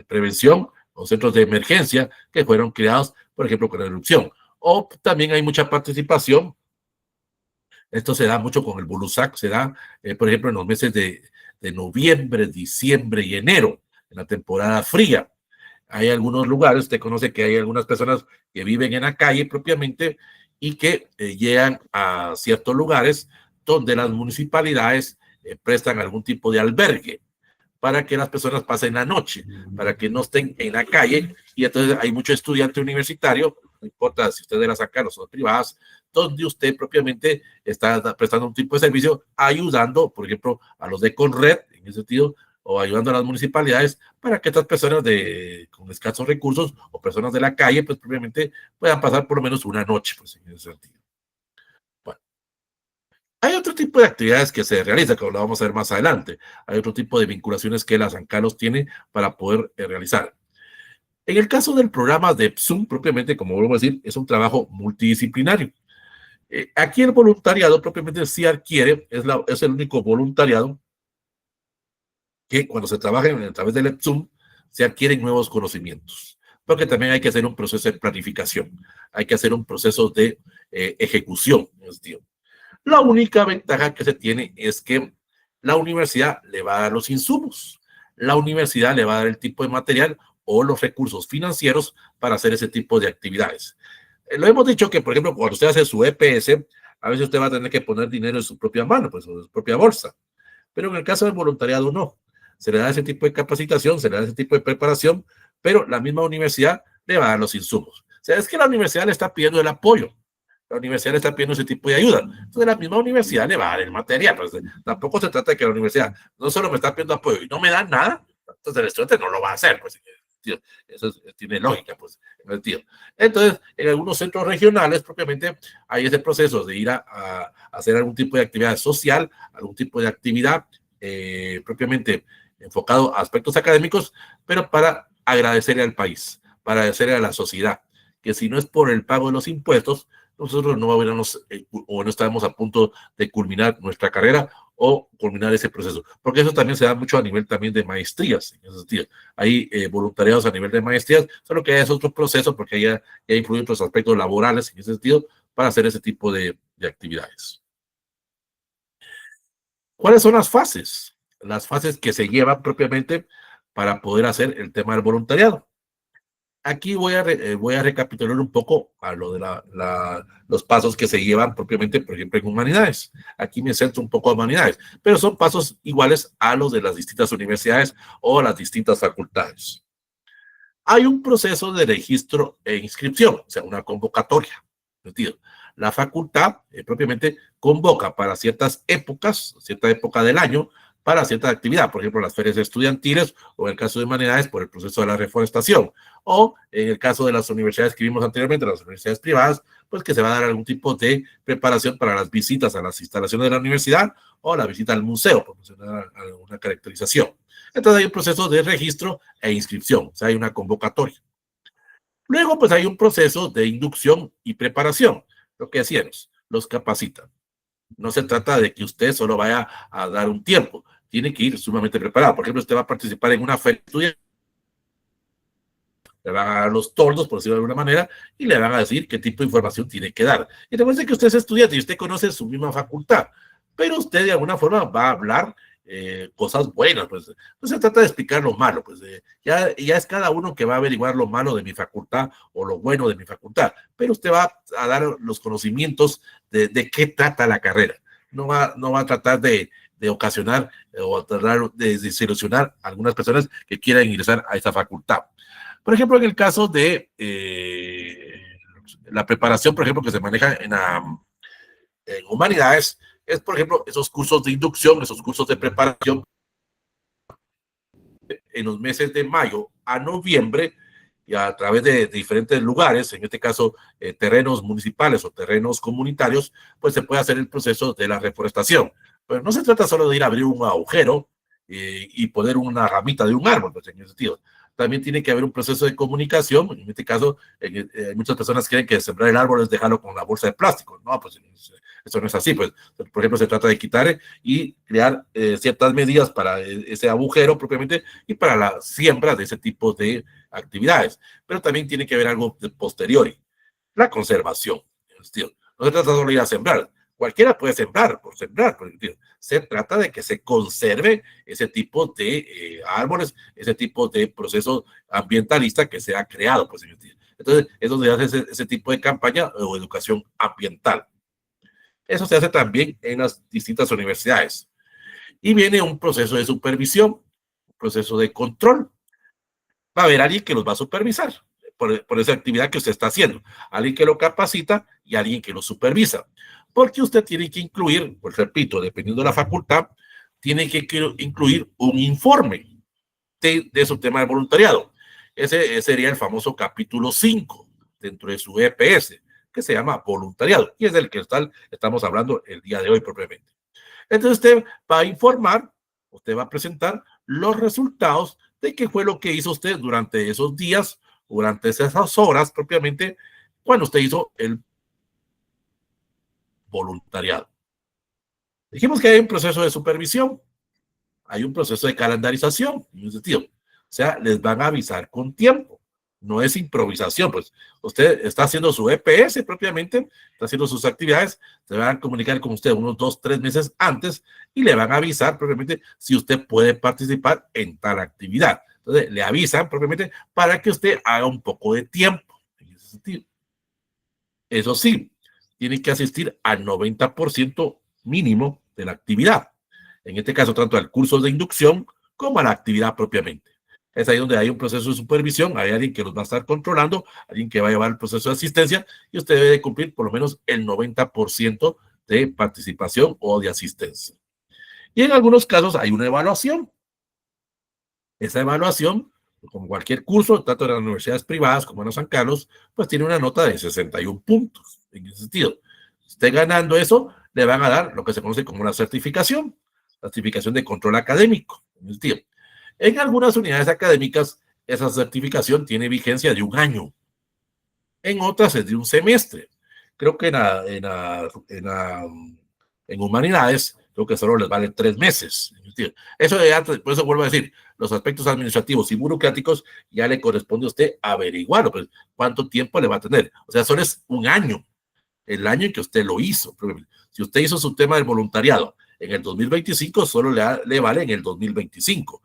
prevención o centros de emergencia que fueron creados, por ejemplo, con la erupción. O también hay mucha participación. Esto se da mucho con el Bolusac, se da, por ejemplo, en los meses de noviembre, diciembre y enero, en la temporada fría. Hay algunos lugares, usted conoce que hay algunas personas que viven en la calle propiamente y que llegan a ciertos lugares donde las municipalidades prestan algún tipo de albergue para que las personas pasen la noche, para que no estén en la calle. Y entonces hay mucho estudiante universitario, no importa si usted de las saca o son privadas, donde usted propiamente está prestando un tipo de servicio, ayudando, por ejemplo, a los de Conred, en ese sentido, o ayudando a las municipalidades para que estas personas con escasos recursos o personas de la calle, pues propiamente puedan pasar por lo menos una noche, pues en ese sentido. Bueno, hay otro tipo de actividades que se realizan, que lo vamos a ver más adelante. Hay otro tipo de vinculaciones que la San Carlos tiene para poder realizar. En el caso del programa de PSUM, propiamente, como vuelvo a decir, es un trabajo multidisciplinario. Aquí el voluntariado propiamente sí adquiere, es el único voluntariado que cuando se trabaja a través del EPSUM se adquieren nuevos conocimientos, porque también hay que hacer un proceso de planificación, hay que hacer un proceso de ejecución. La única ventaja que se tiene es que la universidad le va a dar los insumos, la universidad le va a dar el tipo de material o los recursos financieros para hacer ese tipo de actividades. Lo hemos dicho que, por ejemplo, cuando usted hace su EPS, a veces usted va a tener que poner dinero en su propia mano, pues, en su propia bolsa. Pero en el caso del voluntariado, no. Se le da ese tipo de capacitación, se le da ese tipo de preparación, pero la misma universidad le va a dar los insumos. O sea, es que la universidad le está pidiendo el apoyo. La universidad le está pidiendo ese tipo de ayuda. Entonces, la misma universidad le va a dar el material. Pues, tampoco se trata de que la universidad no solo me está pidiendo apoyo y no me da nada, entonces el estudiante no lo va a hacer. Pues, eso tiene lógica, pues, entonces, en algunos centros regionales, propiamente, hay ese proceso de ir a hacer algún tipo de actividad social, algún tipo de actividad propiamente enfocado a aspectos académicos, pero para agradecerle al país, para agradecerle a la sociedad, que si no es por el pago de los impuestos, nosotros no hubiéramos o no estábamos a punto de culminar nuestra carrera o culminar ese proceso, porque eso también se da mucho a nivel también de maestrías, en ese sentido. Hay voluntariados a nivel de maestrías, solo que es otro proceso porque ya influyen otros aspectos laborales en ese sentido para hacer ese tipo de actividades. ¿Cuáles son las fases? Las fases que se llevan propiamente para poder hacer el tema del voluntariado. Aquí voy a recapitular un poco a lo de los pasos que se llevan propiamente, por ejemplo, en humanidades. Aquí me centro un poco en humanidades, pero son pasos iguales a los de las distintas universidades o las distintas facultades. Hay un proceso de registro e inscripción, o sea, una convocatoria. ¿Entiendo? La facultad propiamente convoca para ciertas épocas, cierta época del año, para cierta actividad, por ejemplo, las ferias estudiantiles o en el caso de humanidades por el proceso de la reforestación, o en el caso de las universidades que vimos anteriormente, las universidades privadas, pues que se va a dar algún tipo de preparación para las visitas a las instalaciones de la universidad o la visita al museo, por mencionar alguna caracterización. Entonces hay un proceso de registro e inscripción, o sea, hay una convocatoria. Luego, pues hay un proceso de inducción y preparación. Lo que decíamos, los capacitan. No se trata de que usted solo vaya a dar un tiempo, tiene que ir sumamente preparado. Por ejemplo, usted va a participar en una feria estudiantil, le van a dar los toldos, por decirlo de alguna manera, y le van a decir qué tipo de información tiene que dar. Y recuerde que usted es estudiante y usted conoce su misma facultad, pero usted de alguna forma va a hablar cosas buenas, pues no se trata de explicar lo malo, pues ya es cada uno que va a averiguar lo malo de mi facultad o lo bueno de mi facultad, pero usted va a dar los conocimientos de qué trata la carrera, no va a tratar de ocasionar o a tratar de desilusionar a algunas personas que quieran ingresar a esa facultad. Por ejemplo, en el caso de la preparación, por ejemplo, que se maneja en humanidades, es, por ejemplo, esos cursos de inducción, esos cursos de preparación en los meses de mayo a noviembre y a través de diferentes lugares, en este caso terrenos municipales o terrenos comunitarios, pues se puede hacer el proceso de la reforestación. Pero no se trata solo de ir a abrir un agujero y poner una ramita de un árbol, pues en ese sentido. También tiene que haber un proceso de comunicación. En este caso, muchas personas creen que sembrar el árbol es dejarlo con la bolsa de plástico. No, pues eso no es así. Pues, por ejemplo, se trata de quitar y crear ciertas medidas para ese agujero propiamente y para la siembra de ese tipo de actividades. Pero también tiene que haber algo de posteriori, la conservación. No se trata solo de ir a sembrar. Cualquiera puede sembrar, por sembrar. Se trata de que se conserve ese tipo de árboles, ese tipo de proceso ambientalista que se ha creado. Pues, entonces, es donde hace ese tipo de campaña o educación ambiental. Eso se hace también en las distintas universidades. Y viene un proceso de supervisión, un proceso de control. Va a haber alguien que los va a supervisar por esa actividad que usted está haciendo, alguien que lo capacita y alguien que lo supervisa. Porque usted tiene que incluir, pues repito, dependiendo de la facultad, tiene que incluir un informe de su tema de voluntariado. Ese sería el famoso capítulo 5 dentro de su EPS, que se llama voluntariado, y es del que estamos hablando el día de hoy propiamente. Entonces usted va a informar, usted va a presentar los resultados de qué fue lo que hizo usted durante esos días durante esas horas propiamente cuando usted hizo el voluntariado. Dijimos que hay un proceso de supervisión, hay un proceso de calendarización, en un sentido. O sea, les van a avisar con tiempo. No es improvisación, pues usted está haciendo su EPS propiamente, está haciendo sus actividades, se van a comunicar con usted unos 2, 3 meses antes y le van a avisar propiamente si usted puede participar en tal actividad. Entonces, le avisan propiamente para que usted haga un poco de tiempo en ese sentido. Eso sí, tiene que asistir al 90% mínimo de la actividad. En este caso, tanto al curso de inducción como a la actividad propiamente. Es ahí donde hay un proceso de supervisión, hay alguien que los va a estar controlando, alguien que va a llevar el proceso de asistencia y usted debe de cumplir por lo menos el 90% de participación o de asistencia. Y en algunos casos hay una evaluación. Esa evaluación, como cualquier curso, tanto en las universidades privadas como en los San Carlos, pues tiene una nota de 61 puntos. En ese sentido, usted ganando eso, le van a dar lo que se conoce como una certificación de control académico. En ese sentido, en algunas unidades académicas, esa certificación tiene vigencia de un año. En otras es de un semestre. Creo que en humanidades, creo que solo les vale 3 meses. Eso ya, por eso vuelvo a decir, los aspectos administrativos y burocráticos ya le corresponde a usted averiguar pues, cuánto tiempo le va a tener. O sea, solo es un año, el año en que usted lo hizo. Si usted hizo su tema del voluntariado en el 2025, solo le vale en el 2025.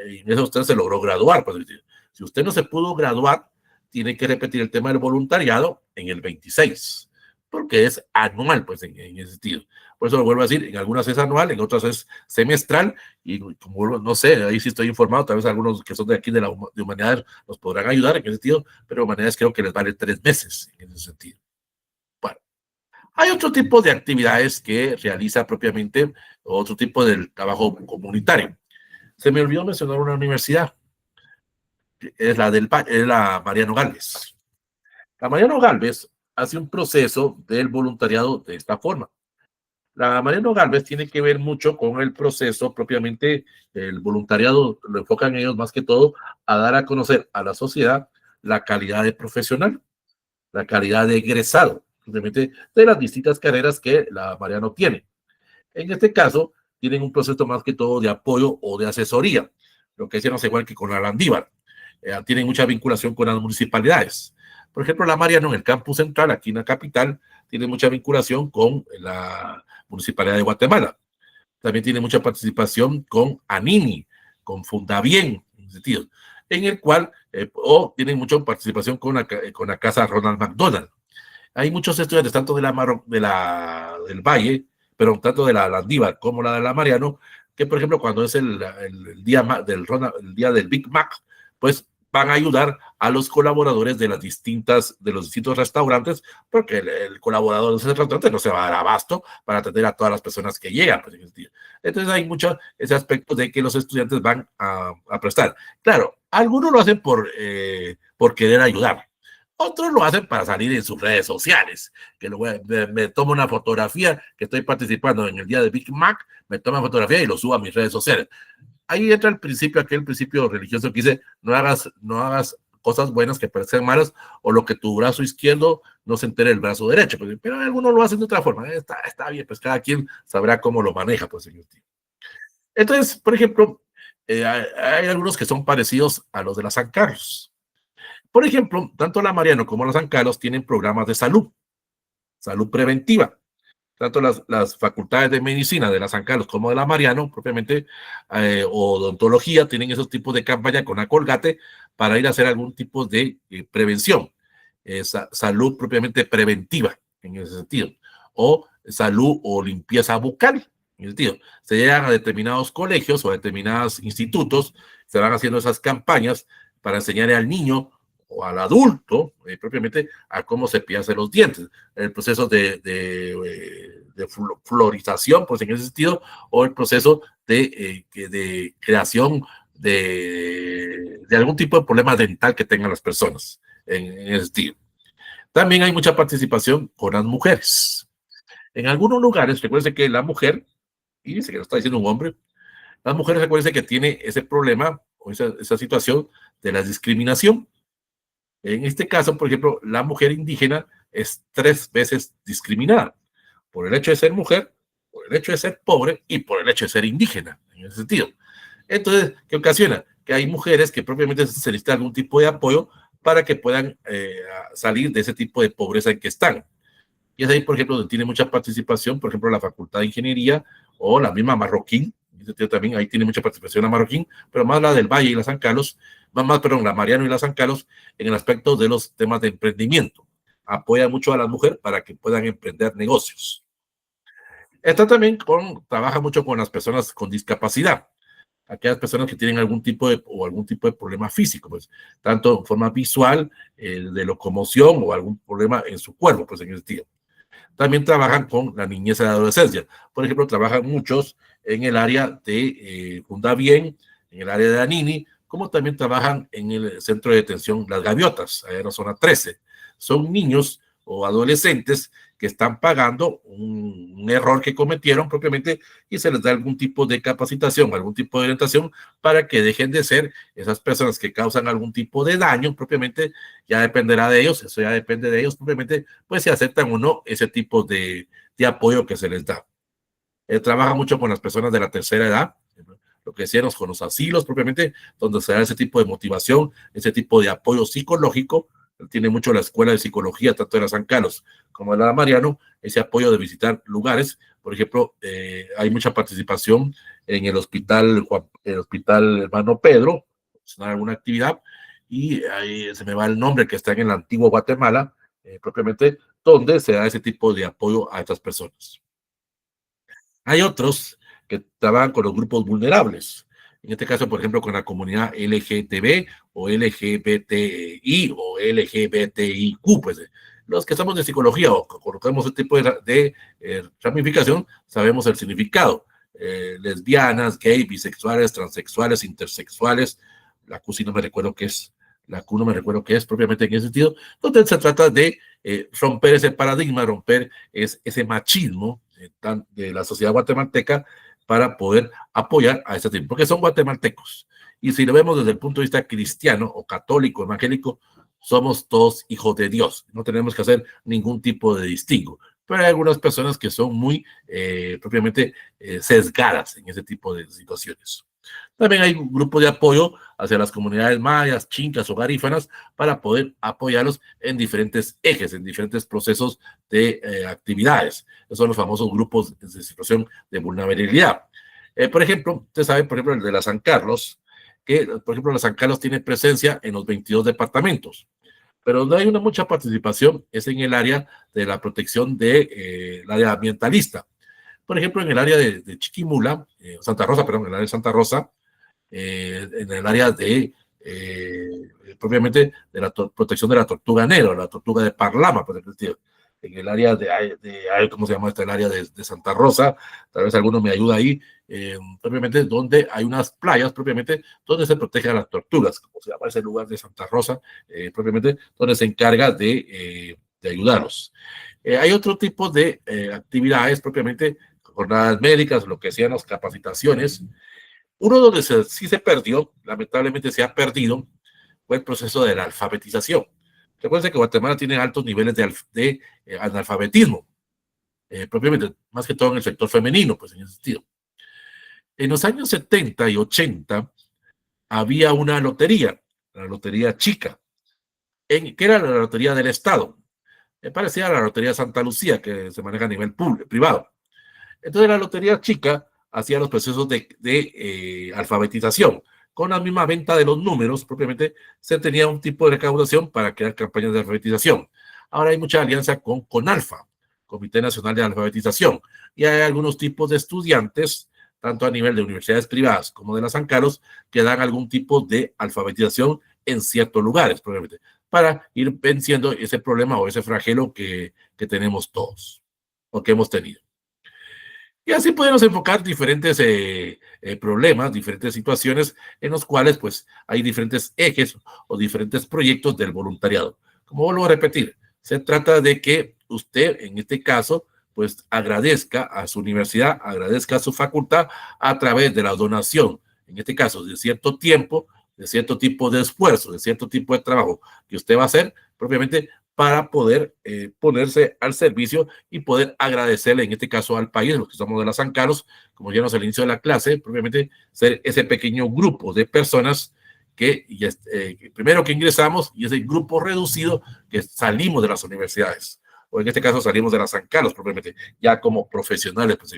Y en eso usted se logró graduar. Pues, si usted no se pudo graduar, tiene que repetir el tema del voluntariado en el 26, porque es anual, pues, en ese sentido. Por eso lo vuelvo a decir, en algunas es anual, en otras es semestral, y como no sé, ahí sí estoy informado, tal vez algunos que son de aquí de humanidades nos podrán ayudar en ese sentido, pero humanidades creo que les vale 3 meses en ese sentido. Bueno, hay otro tipo de actividades que realiza propiamente otro tipo del trabajo comunitario. Se me olvidó mencionar una universidad, es la Mariano Gálvez. La Mariano Gálvez hace un proceso del voluntariado de esta forma. La Mariano Gálvez tiene que ver mucho con el proceso propiamente, el voluntariado lo enfocan ellos más que todo a dar a conocer a la sociedad la calidad de profesional, la calidad de egresado, simplemente de las distintas carreras que la Mariano tiene. En este caso, tienen un proceso más que todo de apoyo o de asesoría, lo que hicieron igual que con la Landívar. Tienen mucha vinculación con las municipalidades. Por ejemplo, la Mariano en el campus central, aquí en la capital, tiene mucha vinculación con la Municipalidad de Guatemala. También tiene mucha participación con ANINI, con Fundabien, en sentido, en el cual, o tienen mucha participación con la Casa Ronald McDonald. Hay muchos estudiantes, tanto del Valle, pero tanto de la Landívar como la de la Mariano, que por ejemplo cuando es el día el día del Big Mac, pues van a ayudar a los colaboradores de los distintos restaurantes, porque el colaborador de ese restaurante no se va a dar abasto para atender a todas las personas que llegan. Pues, entonces hay mucho ese aspecto de que los estudiantes van a prestar. Claro, algunos lo hacen por querer ayudar. Otros lo hacen para salir en sus redes sociales, que me tomo una fotografía que estoy participando en el día de Big Mac, me tomo una fotografía y lo subo a mis redes sociales. Ahí entra aquel principio religioso que dice, no hagas cosas buenas que parecen malas, o lo que tu brazo izquierdo no se entere el brazo derecho. Pues, pero algunos lo hacen de otra forma. Está bien, pues cada quien sabrá cómo lo maneja. Pues, entonces, por ejemplo, hay algunos que son parecidos a los de la San Carlos. Por ejemplo, tanto la Mariano como la San Carlos tienen programas de salud preventiva. Tanto las facultades de medicina de la San Carlos como de la Mariano, propiamente, o odontología, tienen esos tipos de campaña con la Colgate para ir a hacer algún tipo de prevención, salud propiamente preventiva en ese sentido, o salud o limpieza bucal. En ese sentido, se llegan a determinados colegios o a determinados institutos, se van haciendo esas campañas para enseñarle al niño o al adulto, propiamente, a cómo cepillarse los dientes. El proceso de florización, pues en ese sentido, o el proceso de creación de algún tipo de problema dental que tengan las personas en ese sentido. También hay mucha participación con las mujeres. En algunos lugares, recuerden que la mujer, y dice que lo está diciendo un hombre, las mujeres recuerden que tiene ese problema o esa situación de la discriminación. En este caso, por ejemplo, la mujer indígena es 3 veces discriminada por el hecho de ser mujer, por el hecho de ser pobre y por el hecho de ser indígena, en ese sentido. Entonces, ¿qué ocasiona? Que hay mujeres que propiamente se necesita algún tipo de apoyo para que puedan salir de ese tipo de pobreza en que están. Y es ahí, por ejemplo, donde tiene mucha participación, por ejemplo, la Facultad de Ingeniería o la misma Marroquín, también ahí tiene mucha participación la Marroquín, pero más la del Valle y la San Carlos, perdón, la Mariano y la San Carlos, en el aspecto de los temas de emprendimiento. Apoya mucho a las mujeres para que puedan emprender negocios. Está también trabaja mucho con las personas con discapacidad, aquellas personas que tienen algún tipo de problema físico, pues, tanto en forma visual, de locomoción o algún problema en su cuerpo, pues en ese sentido. También trabajan con la niñez y la adolescencia. Por ejemplo, trabajan muchos en el área de Fundabien, en el área de Anini, como también trabajan en el centro de detención Las Gaviotas, allá en la zona 13. Son niños o adolescentes que están pagando un error que cometieron propiamente y se les da algún tipo de capacitación, algún tipo de orientación para que dejen de ser esas personas que causan algún tipo de daño propiamente. Ya dependerá de ellos, eso ya depende de ellos propiamente, pues si aceptan o no ese tipo de apoyo que se les da. Trabaja mucho con las personas de la tercera edad, lo que decíamos con los asilos propiamente, donde se da ese tipo de motivación, ese tipo de apoyo psicológico. Tiene mucho la escuela de psicología, tanto de la San Carlos como de la Mariano, ese apoyo de visitar lugares. Por ejemplo, hay mucha participación en el hospital Hermano Pedro, si no hay alguna actividad, y ahí se me va el nombre, que está en el antiguo Guatemala, propiamente, donde se da ese tipo de apoyo a estas personas. Hay otros que trabajan con los grupos vulnerables. En este caso, por ejemplo, con la comunidad LGTB o LGBTI o LGBTIQ, pues los que estamos de psicología o conocemos este tipo de ramificación, sabemos el significado. Lesbianas, gay, bisexuales, transexuales, intersexuales, la Q sí no me recuerdo qué es, la Q no me recuerdo qué es propiamente en ese sentido, donde se trata de romper ese paradigma, romper ese machismo de la sociedad guatemalteca para poder apoyar a este tipo, porque son guatemaltecos. Y si lo vemos desde el punto de vista cristiano o católico, evangélico, somos todos hijos de Dios. No tenemos que hacer ningún tipo de distingo. Pero hay algunas personas que son muy propiamente sesgadas en ese tipo de situaciones. También hay un grupo de apoyo hacia las comunidades mayas, chincas o garífanas para poder apoyarlos en diferentes ejes, en diferentes procesos de actividades. Esos son los famosos grupos de situación de vulnerabilidad. Por ejemplo, usted sabe, por ejemplo, el de la San Carlos, que, por ejemplo, la San Carlos tiene presencia en los 22 departamentos, pero donde hay una mucha participación es en el área de la protección del área ambientalista. Por ejemplo, en el área de Chiquimula, Santa Rosa, perdón, en el área de Santa Rosa, en el área de propiamente de la protección de la tortuga negra, la tortuga de Parlama, por ejemplo, en el área ¿cómo se llama esta? El área de Santa Rosa, tal vez alguno me ayuda ahí, propiamente donde hay unas playas, propiamente, donde se protegen a las tortugas, como se llama ese lugar de Santa Rosa, propiamente, donde se encarga de ayudarlos. Hay otro tipo de actividades, propiamente, jornadas médicas, lo que sean las capacitaciones. Uno donde sí se perdió, lamentablemente se ha perdido, fue el proceso de la alfabetización. Recuerden que Guatemala tiene altos niveles de analfabetismo, propiamente, más que todo en el sector femenino, pues en ese sentido. En los años 70 y 80 había una lotería, la lotería chica, que era la lotería del Estado. Me parecía a la lotería Santa Lucía, que se maneja a nivel privado. Entonces la lotería chica hacía los procesos de alfabetización. Con la misma venta de los números, propiamente, se tenía un tipo de recaudación para crear campañas de alfabetización. Ahora hay mucha alianza con CONALFA, Comité Nacional de Alfabetización, y hay algunos tipos de estudiantes, tanto a nivel de universidades privadas como de la San Carlos, que dan algún tipo de alfabetización en ciertos lugares, probablemente, para ir venciendo ese problema o ese flagelo que tenemos todos, o que hemos tenido. Y así podemos enfocar diferentes problemas, diferentes situaciones en los cuales pues hay diferentes ejes o diferentes proyectos del voluntariado. Como vuelvo a repetir, se trata de que usted en este caso pues agradezca a su universidad, agradezca a su facultad a través de la donación, en este caso de cierto tiempo, de cierto tipo de esfuerzo, de cierto tipo de trabajo que usted va a hacer propiamente para poder ponerse al servicio y poder agradecerle, en este caso al país, los que somos de la San Carlos, como ya nos al inicio de la clase, propiamente ser ese pequeño grupo de personas que primero que ingresamos y ese grupo reducido que salimos de las universidades, o en este caso salimos de la San Carlos propiamente, ya como profesionales. Pues,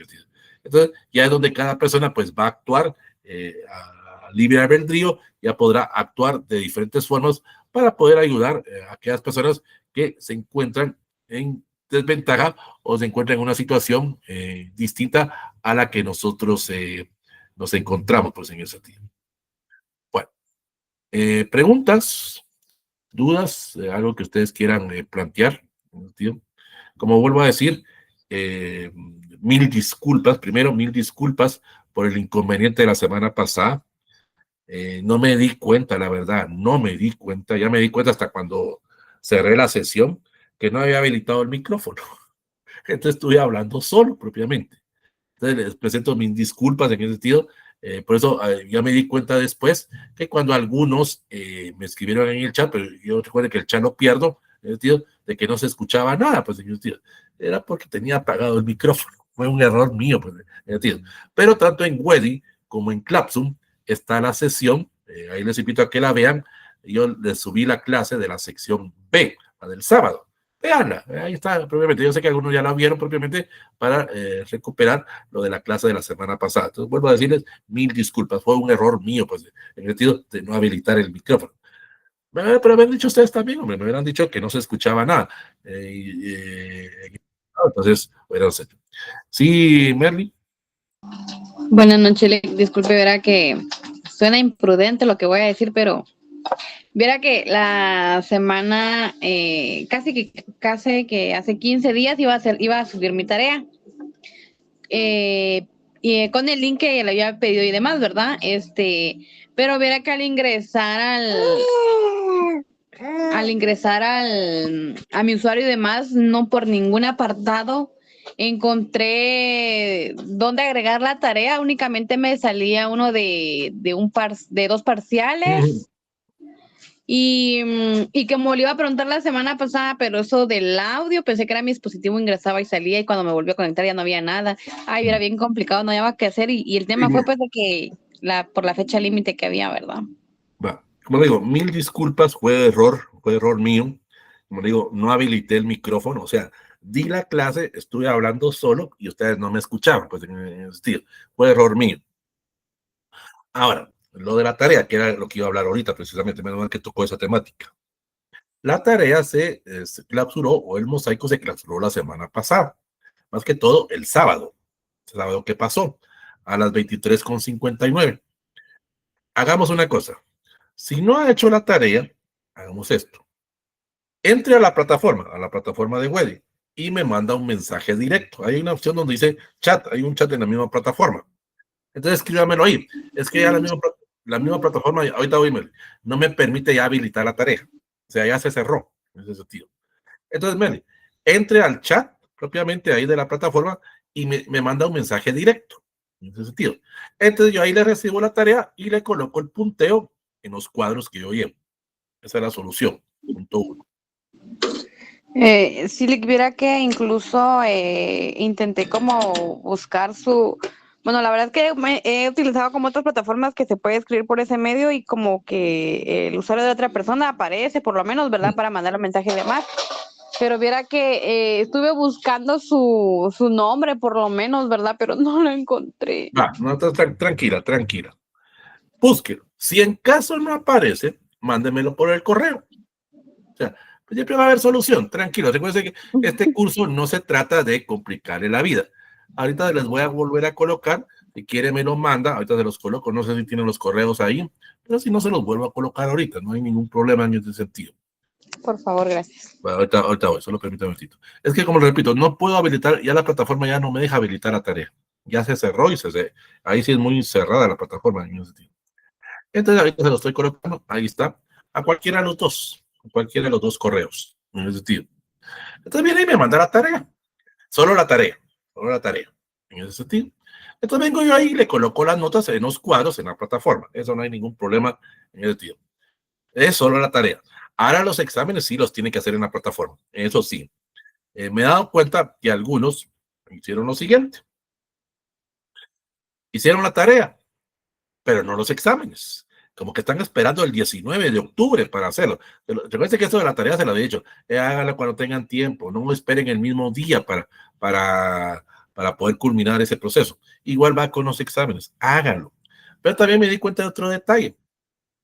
entonces, ya es donde cada persona pues va a actuar a libre albedrío, ya podrá actuar de diferentes formas para poder ayudar a aquellas personas que se encuentran en desventaja o se encuentran en una situación distinta a la que nosotros nos encontramos pues en ese sentido. Bueno, preguntas, dudas, algo que ustedes quieran plantear. Como vuelvo a decir, mil disculpas, primero mil disculpas por el inconveniente de la semana pasada. No me di cuenta, la verdad, no me di cuenta, ya me di cuenta hasta cuando cerré la sesión que no había habilitado el micrófono. Entonces estuve hablando solo propiamente. Entonces les presento mis disculpas en ese sentido. Por eso ya me di cuenta después que cuando algunos me escribieron en el chat, pero yo recuerdo que el chat lo pierdo, en el sentido de que no se escuchaba nada, pues en el sentido, era porque tenía apagado el micrófono. Fue un error mío, pues en el sentido. Pero tanto en Wedi como en Clapsum está la sesión, ahí les invito a que la vean. Yo les subí la clase de la sección B, la del sábado. Veanla, ahí está, propiamente. Yo sé que algunos ya la vieron propiamente para recuperar lo de la clase de la semana pasada. Entonces, vuelvo a decirles mil disculpas. Fue un error mío, pues, en el sentido de no habilitar el micrófono. Pero habían dicho ustedes también, hombre, me hubieran dicho que no se escuchaba nada. Entonces, bueno, sí, Merly. Buenas noches, disculpe, verá que suena imprudente lo que voy a decir, pero verá que la semana, casi que hace 15 días iba a subir mi tarea. Y con el link que le había pedido y demás, ¿verdad? Pero verá que al ingresar a mi usuario y demás, no por ningún apartado encontré dónde agregar la tarea, únicamente me salía uno de dos parciales. Y como le iba a preguntar la semana pasada, pero eso del audio, pensé que era mi dispositivo, ingresaba y salía, y cuando me volví a conectar ya no había nada. Ay, era bien complicado, no había qué hacer, y el tema fue pues de que por la fecha límite que había, ¿verdad? Como digo, mil disculpas, fue error mío. Como digo, no habilité el micrófono, o sea, di la clase, estuve hablando solo y ustedes no me escuchaban, pues en ese sentido, fue error mío. Ahora, lo de la tarea, que era lo que iba a hablar ahorita precisamente, menos mal que tocó esa temática. La tarea se clausuró, o el mosaico se clausuró la semana pasada, más que todo el sábado que pasó, a las 23:59. Hagamos una cosa, si no ha hecho la tarea, hagamos esto. Entre a la plataforma de Wedi, y me manda un mensaje directo. Hay una opción donde dice chat, hay un chat en la misma plataforma. Entonces escríbamelo ahí. Es que ya la misma plataforma, ahorita voy, no me permite ya habilitar la tarea. O sea, ya se cerró en ese sentido. Entonces, Meli, entre al chat propiamente ahí de la plataforma y me manda un mensaje directo en ese sentido. Entonces yo ahí le recibo la tarea y le coloco el punteo en los cuadros que yo llevo. Esa es la solución. Punto 1. Si le viera que incluso intenté como buscar bueno, la verdad es que he utilizado como otras plataformas que se puede escribir por ese medio, y como que el usuario de otra persona aparece, por lo menos, ¿verdad? Para mandar el mensaje de más. Pero viera que estuve buscando su nombre, por lo menos, ¿verdad? Pero no lo encontré. No, tranquila. Búsquelo. Si en caso no aparece, mándemelo por el correo. O sea, pues siempre va a haber solución. Tranquilo. Recuerden que este curso no se trata de complicarle la vida. Ahorita les voy a volver a colocar. Si quiere, me lo manda. Ahorita se los coloco. No sé si tienen los correos ahí. Pero si no, se los vuelvo a colocar ahorita. No hay ningún problema en ese sentido. Por favor, gracias. Bueno, ahorita voy. Solo permítame un momentito. Es que, como les repito, no puedo habilitar. Ya la plataforma ya no me deja habilitar la tarea. Ya se cerró y ahí sí es muy cerrada la plataforma en ese sentido. Entonces ahorita se lo estoy colocando, ahí está, a cualquiera de los dos correos, en ese sentido. Entonces viene y me manda la tarea, solo la tarea, en ese sentido. Entonces vengo yo ahí y le coloco las notas en los cuadros en la plataforma. Eso no hay ningún problema en ese sentido. Es solo la tarea. Ahora los exámenes sí los tiene que hacer en la plataforma. Eso sí. Me he dado cuenta que algunos hicieron lo siguiente. Hicieron la tarea, pero no los exámenes. Como que están esperando el 19 de octubre para hacerlo. Recuerden que eso de la tarea se lo he dicho. Háganla cuando tengan tiempo. No esperen el mismo día para, para poder culminar ese proceso. Igual va con los exámenes. Háganlo. Pero también me di cuenta de otro detalle.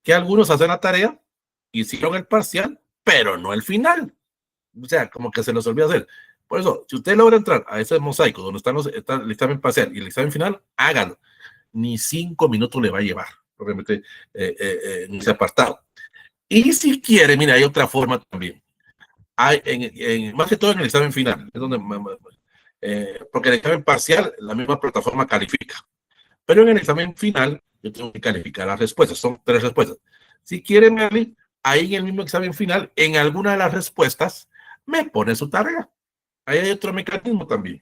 Que algunos hacen la tarea, hicieron el parcial, pero no el final. O sea, como que se los olvida hacer. Por eso, si usted logra entrar a ese mosaico donde está el examen parcial y el examen final, hágalo. Ni 5 minutos le va a llevar, obviamente, en ese apartado. Y si quiere, mira, hay otra forma también. Más que todo en el examen final, es donde, porque el examen parcial, la misma plataforma califica. Pero en el examen final, yo tengo que calificar las respuestas. Son 3 respuestas. Si quiere, Merly, ahí en el mismo examen final, en alguna de las respuestas, me pone su tarea. Ahí hay otro mecanismo también.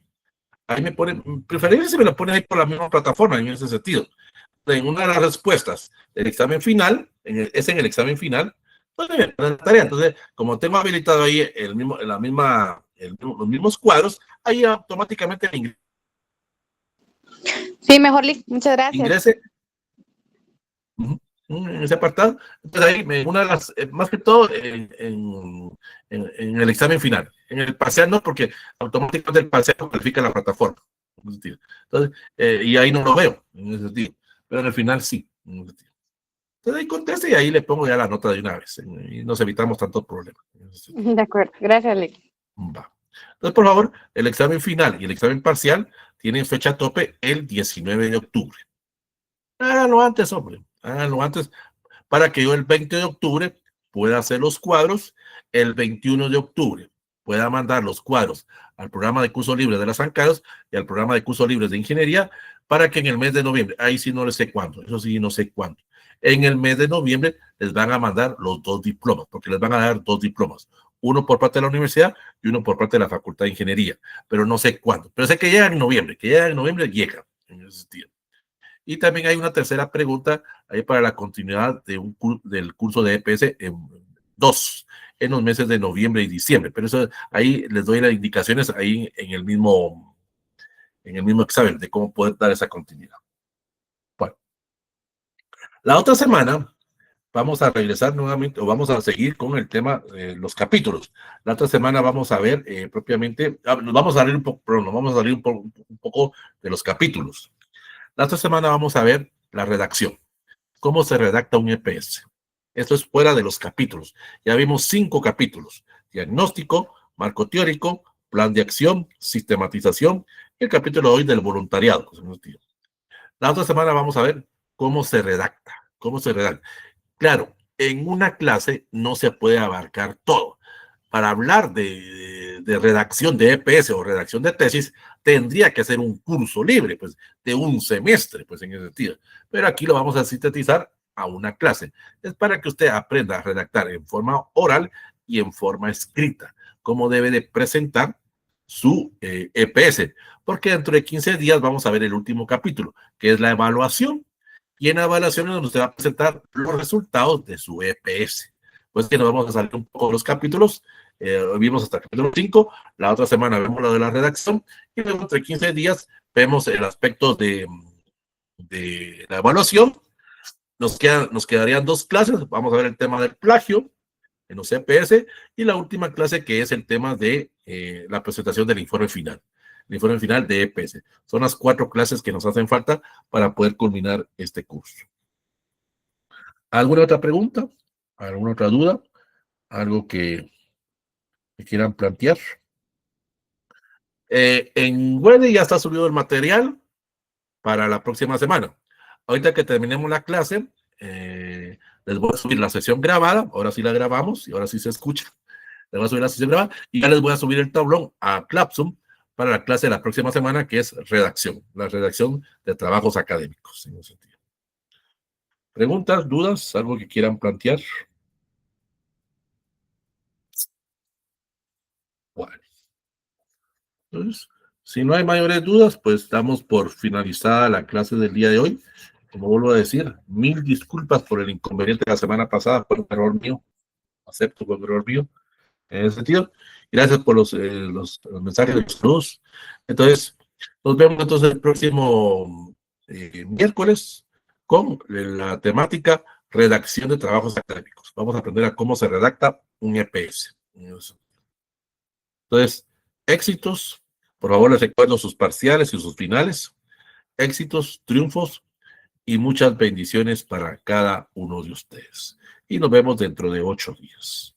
Ahí me pone, preferible si me lo pone ahí por la misma plataforma, en ese sentido. En una de las respuestas del examen final, es en el examen final, pues me pone la tarea. Entonces, como tengo habilitado ahí los mismos cuadros, ahí automáticamente Sí, mejor, Liz. Muchas gracias. ingrese en ese apartado. Entonces ahí, una de las, más que todo en el examen final. En el parcial no, porque automáticamente el parcial lo califica la plataforma. Entonces, y ahí no lo veo, en ese sentido. Pero en el final sí. Entonces ahí conteste y ahí le pongo ya la nota de una vez. Y nos evitamos tantos problemas. De acuerdo. Gracias, Liz. Va. Entonces, por favor, el examen final y el examen parcial tienen fecha tope el 19 de octubre. Háganlo antes, hombre. Háganlo antes para que yo el 20 de octubre pueda hacer los cuadros, el 21 de octubre pueda mandar los cuadros al programa de curso libre de las Ancadas y al programa de curso libre de ingeniería para que en el mes de noviembre, ahí sí no les sé cuándo, eso sí no sé cuándo, en el mes de noviembre les van a mandar los 2 diplomas, porque les van a dar 2 diplomas, uno por parte de la universidad y uno por parte de la Facultad de Ingeniería, pero no sé cuándo, pero sé que llegan en noviembre, llegan en ese sentido. Y también hay una tercera pregunta ahí para la continuidad del curso de EPS en 2, en los meses de noviembre y diciembre. Pero eso ahí les doy las indicaciones ahí en el mismo examen de cómo poder dar esa continuidad. Bueno, la otra semana vamos a regresar nuevamente o vamos a seguir con el tema de los capítulos. La otra semana vamos a ver propiamente, nos vamos a salir un poco de los capítulos. La otra semana vamos a ver la redacción. ¿Cómo se redacta un EPS? Esto es fuera de los capítulos. Ya vimos 5 capítulos. Diagnóstico, marco teórico, plan de acción, sistematización y el capítulo de hoy del voluntariado. La otra semana vamos a ver cómo se redacta. Cómo se redacta. Claro, en una clase no se puede abarcar todo. Para hablar de redacción de EPS o redacción de tesis, tendría que ser un curso libre, pues, de un semestre, pues, en ese sentido. Pero aquí lo vamos a sintetizar a una clase. Es para que usted aprenda a redactar en forma oral y en forma escrita, cómo debe de presentar su EPS, porque dentro de 15 días vamos a ver el último capítulo, que es la evaluación. Y en la evaluación es donde usted va a presentar los resultados de su EPS. Pues que nos vamos a salir un poco de los capítulos. Vimos hasta el capítulo 5. La otra semana vemos lo de la redacción. Y luego entre 15 días vemos el aspecto de la evaluación. Nos quedarían 2 clases. Vamos a ver el tema del plagio en los EPS. Y la última clase que es el tema de la presentación del informe final. El informe final de EPS. Son las 4 clases que nos hacen falta para poder culminar este curso. ¿Alguna otra pregunta? ¿Alguna otra duda? ¿Algo que quieran plantear? En Word ya está subido el material para la próxima semana. Ahorita que terminemos la clase, les voy a subir la sesión grabada. Ahora sí la grabamos y ahora sí se escucha. Les voy a subir la sesión grabada y ya les voy a subir el tablón a Classroom para la clase de la próxima semana, que es redacción, la redacción de trabajos académicos. En ese sentido. ¿Preguntas, dudas, algo que quieran plantear? Bueno. Entonces, Si no hay mayores dudas, pues damos por finalizada la clase del día de hoy. Como vuelvo a decir, mil disculpas por el inconveniente de la semana pasada, fue un error mío, acepto con error mío en ese sentido. Gracias por los mensajes de los saludos. Entonces, nos vemos entonces el próximo miércoles con la temática redacción de trabajos académicos. Vamos a aprender a cómo se redacta un EPS. Entonces, éxitos. Por favor, les recuerdo sus parciales y sus finales. Éxitos, triunfos y muchas bendiciones para cada uno de ustedes. Y nos vemos dentro de 8 días.